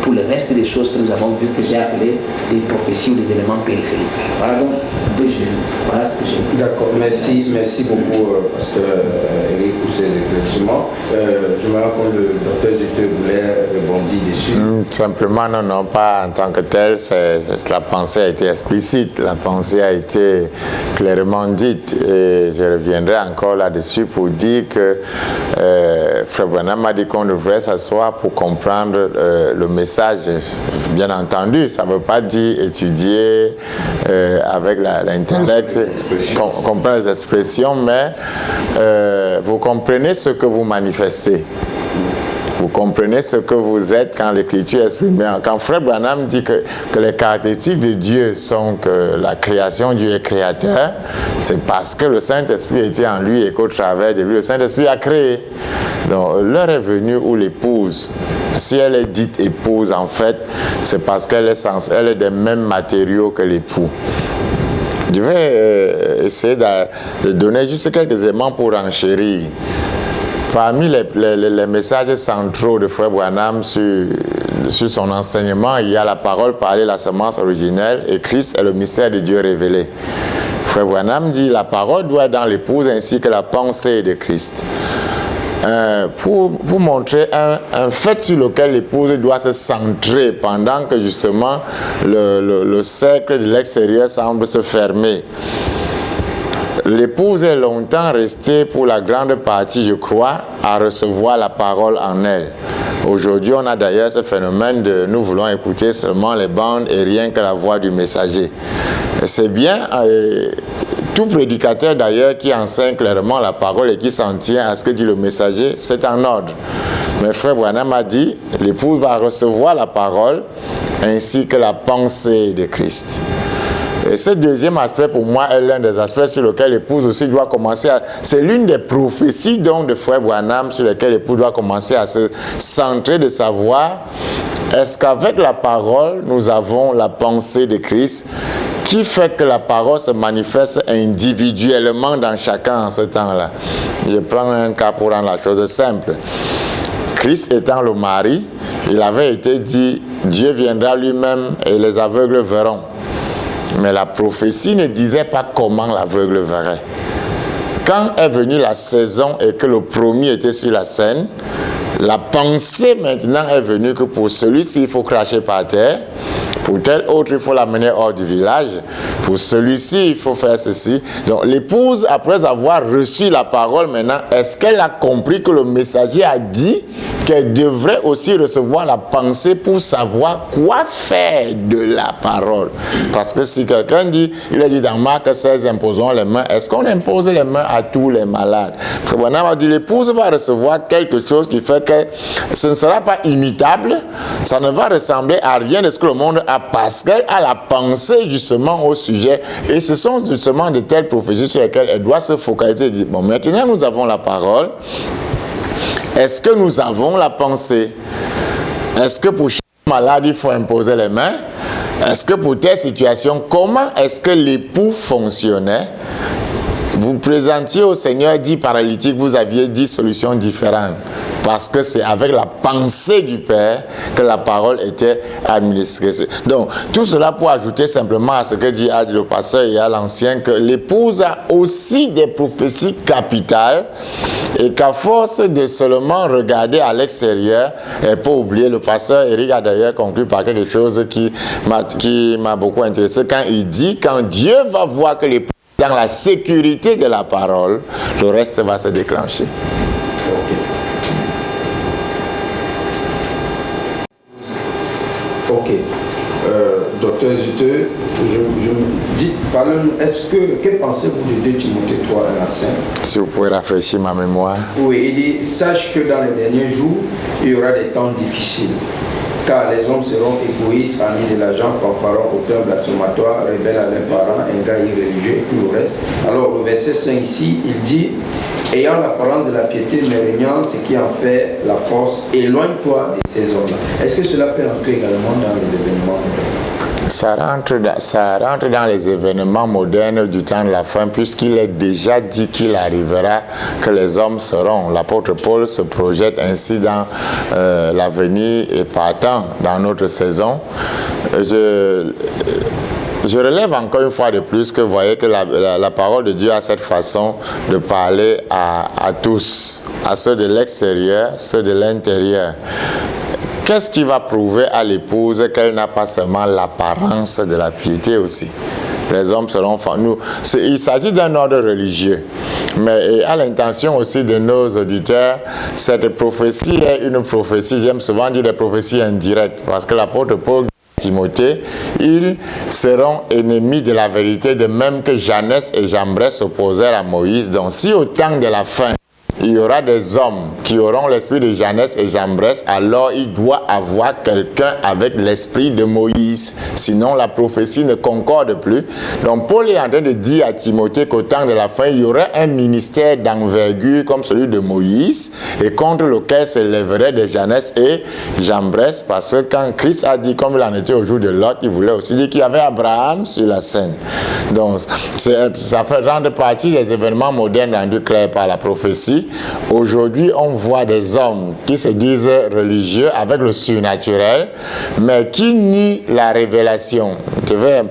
pour le reste des choses que nous avons vues, que j'ai appelées des prophéties ou des éléments périphériques. Voilà donc voilà ce que j'ai dit. D'accord, merci beaucoup Pasteur Eric pour ces éclaircissements. Je me rends compte que le docteur Jeter voulait rebondir dessus. Simplement, non, pas en tant que tel, la pensée a été explicite, la pensée a été clairement dite, et je reviendrai encore là-dessus pour dire que Frère Branham m'a dit qu'on devrait s'asseoir pour comprendre le message. Bien entendu, ça ne veut pas dire étudier avec l'intellect, comprendre les expressions, mais vous comprenez ce que vous manifestez. Vous comprenez ce que vous êtes quand l'Écriture est exprimée. Quand Frère Branham dit que les caractéristiques de Dieu sont que la création, Dieu est créateur, c'est parce que le Saint-Esprit était en lui et qu'au travers de lui, le Saint-Esprit a créé. Donc l'heure est venue où l'épouse, si elle est dite épouse, en fait, c'est parce qu'elle est des mêmes matériaux que l'époux. Je vais essayer de donner juste quelques éléments pour enchérir. Parmi les messages centraux de Frère Branham sur son enseignement, il y a la parole parlée, la semence originelle, et Christ est le mystère de Dieu révélé. Frère Branham dit la parole doit être dans l'épouse ainsi que la pensée de Christ. Pour montrer un fait sur lequel l'épouse doit se centrer pendant que justement le cercle de l'extérieur semble se fermer. L'épouse est longtemps restée pour la grande partie, je crois, à recevoir la parole en elle. Aujourd'hui, on a d'ailleurs ce phénomène de nous voulons écouter seulement les bandes et rien que la voix du messager. C'est bien, tout prédicateur d'ailleurs qui enseigne clairement la parole et qui s'en tient à ce que dit le messager, c'est en ordre. Mais Frère Branham a dit, l'épouse va recevoir la parole ainsi que la pensée de Christ. Et ce deuxième aspect, pour moi, est l'un des aspects sur lesquels l'épouse aussi doit commencer à... C'est l'une des prophéties donc de Frère Branham sur lesquelles l'épouse doit commencer à se centrer, de savoir est-ce qu'avec la parole, nous avons la pensée de Christ qui fait que la parole se manifeste individuellement dans chacun en ce temps-là. Je prends un cas pour rendre la chose simple. Christ étant le mari, il avait été dit, Dieu viendra lui-même et les aveugles verront. Mais la prophétie ne disait pas comment l'aveugle verrait. Quand est venue la saison et que le promis était sur la scène, la pensée maintenant est venue que pour celui-ci, il faut cracher par terre. Pour tel autre, il faut l'amener hors du village. Pour celui-ci, il faut faire ceci. Donc l'épouse, après avoir reçu la parole maintenant, est-ce qu'elle a compris que le messager a dit qu'elle devrait aussi recevoir la pensée pour savoir quoi faire de la parole? Parce que si quelqu'un dit, il a dit dans Marc 16, imposons les mains, est-ce qu'on impose les mains à tous les malades? Frère Branham a dit, l'épouse va recevoir quelque chose qui fait que ce ne sera pas imitable, ça ne va ressembler à rien de ce que le monde a, parce qu'elle a la pensée justement au sujet, et ce sont justement de telles prophéties sur lesquelles elle doit se focaliser et dire, bon, maintenant nous avons la parole, est-ce que nous avons la pensée? Est-ce que pour chaque malade il faut imposer les mains? Est-ce que pour telle situation, comment est-ce que l'époux fonctionnait? vous présentiez au Seigneur 10 paralytiques, vous aviez 10 solutions différentes. Parce que c'est avec la pensée du Père que la parole était administrée. Donc, tout cela pour ajouter simplement à ce que dit le pasteur et à l'ancien, que l'épouse a aussi des prophéties capitales et qu'à force de seulement regarder à l'extérieur, et pas oublier, le pasteur Eric a d'ailleurs conclu par quelque chose qui m'a beaucoup intéressé quand il dit, quand Dieu va voir que l'épouse est dans la sécurité de la parole, le reste va se déclencher. Ok. Docteur Zuteux, je me dis, que pensez-vous de 2 Timothée 3, 1 à 5? Si vous pouvez rafraîchir ma mémoire. Oui, il dit, sache que dans les derniers jours, il y aura des temps difficiles. Car les hommes seront égoïstes, amis de l'argent, fanfarons, auteurs blasphématoires, rebelles à leurs parents, ingrats, irréligieux et tout le reste. Alors, le verset 5 ici, il dit, ayant l'apparence de la piété, mais régnant ce qui en fait la force, éloigne-toi de ces hommes-là. Est-ce que cela peut entrer également dans les événements? Ça rentre dans les événements modernes du temps de la fin, puisqu'il est déjà dit qu'il arrivera que les hommes seront. L'apôtre Paul se projette ainsi dans l'avenir et partant dans notre saison. Je relève encore une fois de plus que vous voyez que la parole de Dieu a cette façon de parler à tous, à ceux de l'extérieur, ceux de l'intérieur. Qu'est-ce qui va prouver à l'épouse qu'elle n'a pas seulement l'apparence de la piété aussi? Les hommes seront nous. Il s'agit d'un ordre religieux. Mais à l'intention aussi de nos auditeurs, cette prophétie est une prophétie, j'aime souvent dire des prophéties indirectes, parce que l'apôtre Paul dit à Timothée, ils seront ennemis de la vérité, de même que Janès et Jambres s'opposèrent à Moïse. Donc si au temps de la fin, il y aura des hommes qui auront l'esprit de Janès et Jambres, alors il doit avoir quelqu'un avec l'esprit de Moïse. Sinon, la prophétie ne concorde plus. Donc, Paul est en train de dire à Timothée qu'au temps de la fin, il y aurait un ministère d'envergure comme celui de Moïse et contre lequel s'élèveraient des Janès et Jambres, parce que quand Christ a dit, comme il en était au jour de Lot, il voulait aussi dire qu'il y avait Abraham sur la scène. Donc, ça fait rendre partie des événements modernes rendus clairs par la prophétie. Aujourd'hui, on voit des hommes qui se disent religieux avec le surnaturel, mais qui nient la révélation. Je vais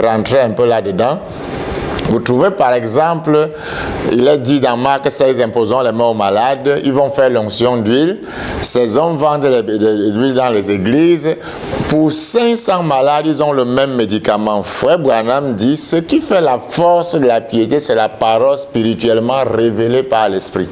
rentrer un peu là-dedans. Vous trouvez par exemple, il est dit dans Marc 16, imposons les mains aux malades, ils vont faire l'onction d'huile. Ces hommes vendent de l'huile dans les églises. Pour 500 malades, ils ont le même médicament. Frère Branham dit, ce qui fait la force de la piété, c'est la parole spirituellement révélée par l'Esprit.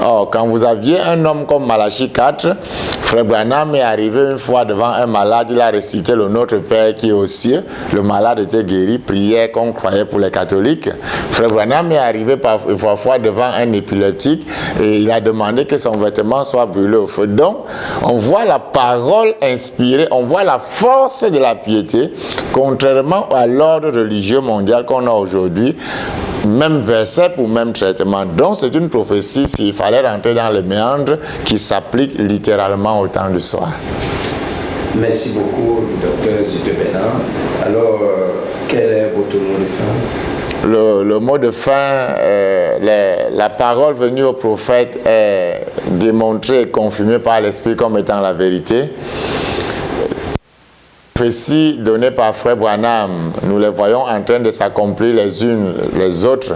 Or, quand vous aviez un homme comme Malachie 4, Frère Branham est arrivé une fois devant un malade, il a récité le Notre Père qui est aux cieux. Le malade était guéri, prière qu'on croyait pour les catholiques. Frère Branham est arrivé parfois devant un épileptique et il a demandé que son vêtement soit brûlé au feu. Donc, on voit la parole inspirée, on voit la force de la piété, contrairement à l'ordre religieux mondial qu'on a aujourd'hui. Même verset pour même traitement. Donc c'est une prophétie, s'il fallait rentrer dans les méandres, qui s'applique littéralement au temps du soir. Merci beaucoup, docteur Zuteux Bénard. Alors, quel est votre mot de fin? Le mot de fin, la parole venue au prophète est démontrée et confirmée par l'Esprit comme étant la vérité. Prophéties données par Frère Branham, nous les voyons en train de s'accomplir les unes les autres.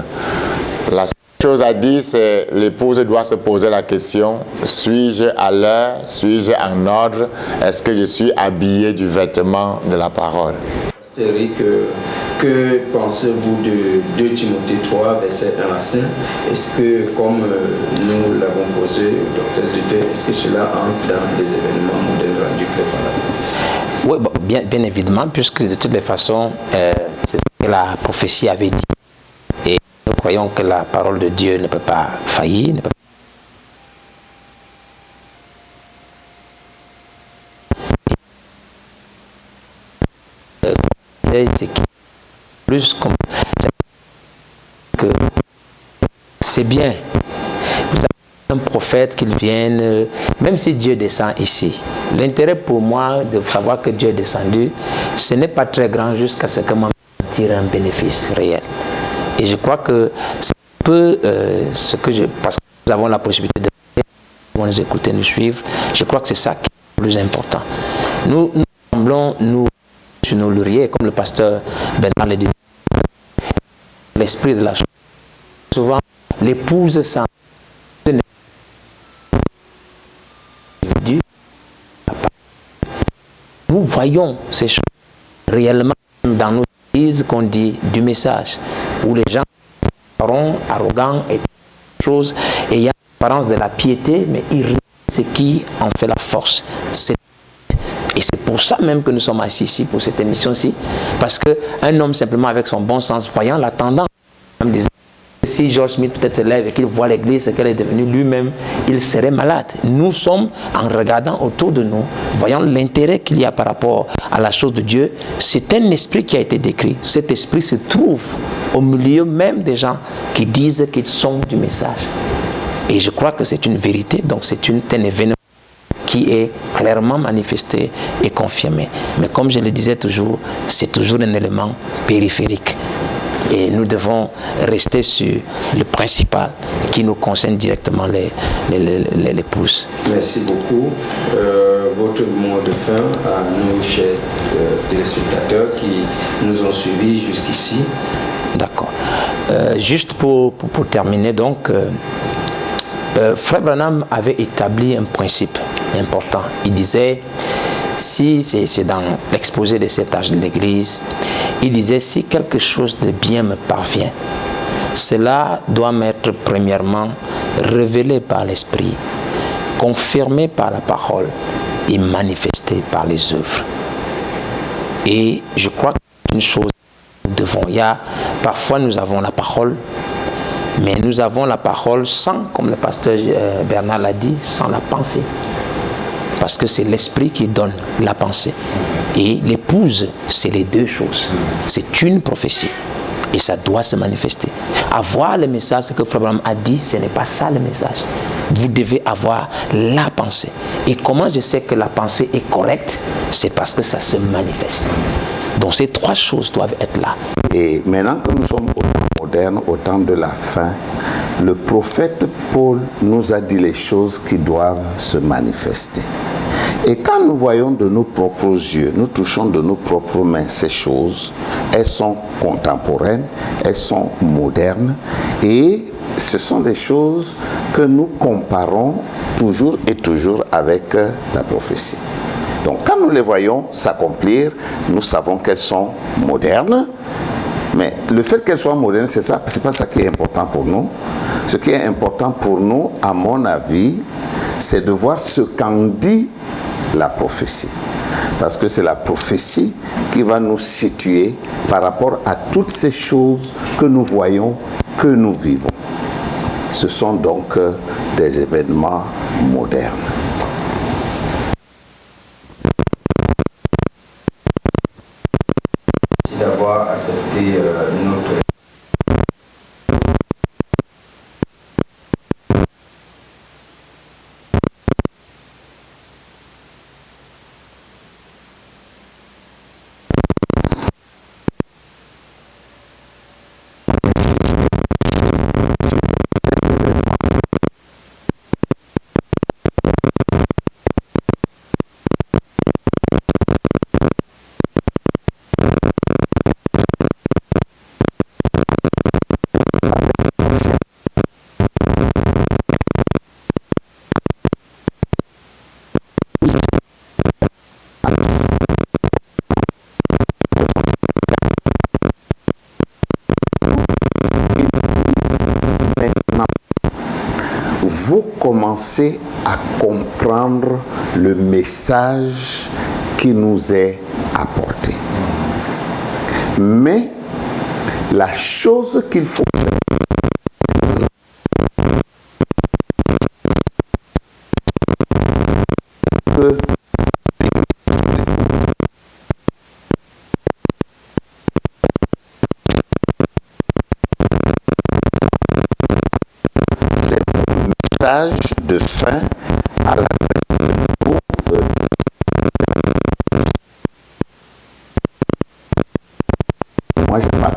La seule chose à dire, c'est l'épouse doit se poser la question, suis-je à l'heure, suis-je en ordre, est-ce que je suis habillé du vêtement de la parole? Eric, que pensez-vous de 2 Timothée 3, verset 1 à 5? Est-ce que, comme nous l'avons posé, docteur Zuteux, est-ce que cela entre dans les événements modernes rendus clairs par la prophétie? Oui, bon, bien évidemment, puisque de toutes les façons, c'est ce que la prophétie avait dit. Et nous croyons que la parole de Dieu ne peut pas faillir, ne peut c'est plus comme que c'est bien. Vous avez un prophète qu'il vienne, même si Dieu descend ici. L'intérêt pour moi de savoir que Dieu est descendu, ce n'est pas très grand jusqu'à ce que moi tire un bénéfice réel. Et je crois que c'est un peu ce que parce que nous avons la possibilité de nous écouter, nous suivre, je crois que c'est ça qui est le plus important. Nous semblons, nous, sur nos lauriers, comme le pasteur Bernard le dit, l'esprit de la chose. Souvent, l'épouse s'en nous voyons ces choses réellement dans nos églises qu'on dit du message, où les gens seront arrogants et choses, ayant l'apparence de la piété, mais ils rient ce qui en fait la force. Et c'est pour ça même que nous sommes assis ici pour cette émission-ci, parce qu'un homme simplement avec son bon sens, voyant la tendance, si George Smith peut-être se lève et qu'il voit l'église, ce qu'elle est devenue lui-même, il serait malade. Nous sommes, en regardant autour de nous, voyant l'intérêt qu'il y a par rapport à la chose de Dieu, c'est un esprit qui a été décrit. Cet esprit se trouve au milieu même des gens qui disent qu'ils sont du message. Et je crois que c'est une vérité, donc c'est un événement qui est clairement manifesté et confirmé. Mais comme je le disais toujours, c'est toujours un élément périphérique. Et nous devons rester sur le principal qui nous concerne directement l'épouse. Merci beaucoup. Votre mot de fin à nos chers téléspectateurs qui nous ont suivis jusqu'ici. D'accord. Juste pour terminer, donc, Frère Branham avait établi un principe important. Il disait, si c'est dans l'exposé de cet âge de l'Église, il disait, si quelque chose de bien me parvient, cela doit m'être premièrement révélé par l'Esprit, confirmé par la parole et manifesté par les œuvres. Et je crois que c'est une chose que nous devons. Parfois nous avons la parole, mais nous avons la parole sans, comme le pasteur Bernard l'a dit, sans la pensée. Parce que c'est l'esprit qui donne la pensée. Et l'épouse, c'est les deux choses. C'est une prophétie. Et ça doit se manifester. Avoir le message, ce que Frère Branham a dit, ce n'est pas ça le message. Vous devez avoir la pensée. Et comment je sais que la pensée est correcte? C'est parce que ça se manifeste. Donc ces trois choses doivent être là. Et maintenant que nous sommes au temps moderne, au temps de la fin, le prophète Paul nous a dit les choses qui doivent se manifester. Et quand nous voyons de nos propres yeux, nous touchons de nos propres mains ces choses, elles sont contemporaines, elles sont modernes et ce sont des choses que nous comparons toujours et toujours avec la prophétie. Donc quand nous les voyons s'accomplir, nous savons qu'elles sont modernes, mais le fait qu'elles soient modernes, c'est pas ça qui est important pour nous. Ce qui est important pour nous, à mon avis, c'est de voir ce qu'en dit la prophétie. Parce que c'est la prophétie qui va nous situer par rapport à toutes ces choses que nous voyons, que nous vivons. Ce sont donc des événements modernes. Merci d'avoir accepté notre vous commencez à comprendre le message qui nous est apporté. Mais la chose qu'il faut que de fin à la moi je parle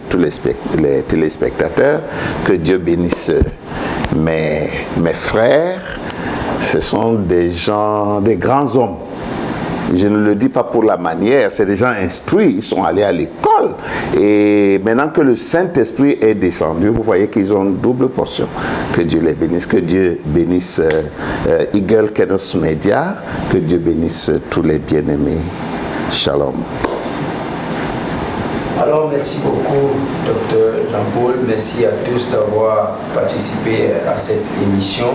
tous les téléspectateurs. Que Dieu bénisse mes frères. Ce sont des gens, des grands hommes. Je ne le dis pas pour la manière, c'est des gens instruits, ils sont allés à l'école. Et maintenant que le Saint-Esprit est descendu, vous voyez qu'ils ont une double portion. Que Dieu les bénisse, que Dieu bénisse Eagle Kenos Media, que Dieu bénisse tous les bien-aimés. Shalom. Alors, merci beaucoup, Dr Jean-Paul. Merci à tous d'avoir participé à cette émission.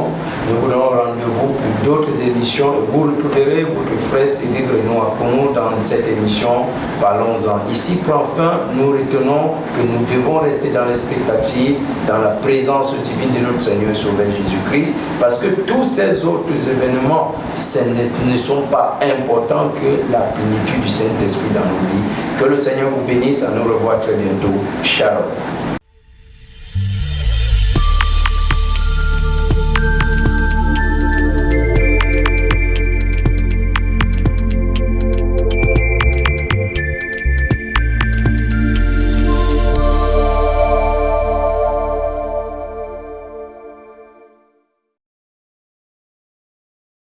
Nous vous donnons rendez-vous pour d'autres émissions. Vous retrouverez votre frère Cédric Renaud Akono dans cette émission. Parlons-en. Ici, pour enfin, nous retenons que nous devons rester dans l'expectative, dans la présence divine de notre Seigneur et Sauveur Jésus-Christ, parce que tous ces autres événements ne sont pas importants que la plénitude du Saint-Esprit dans nos vies. Que le Seigneur vous bénisse. À nous revoir très bientôt. Shalom.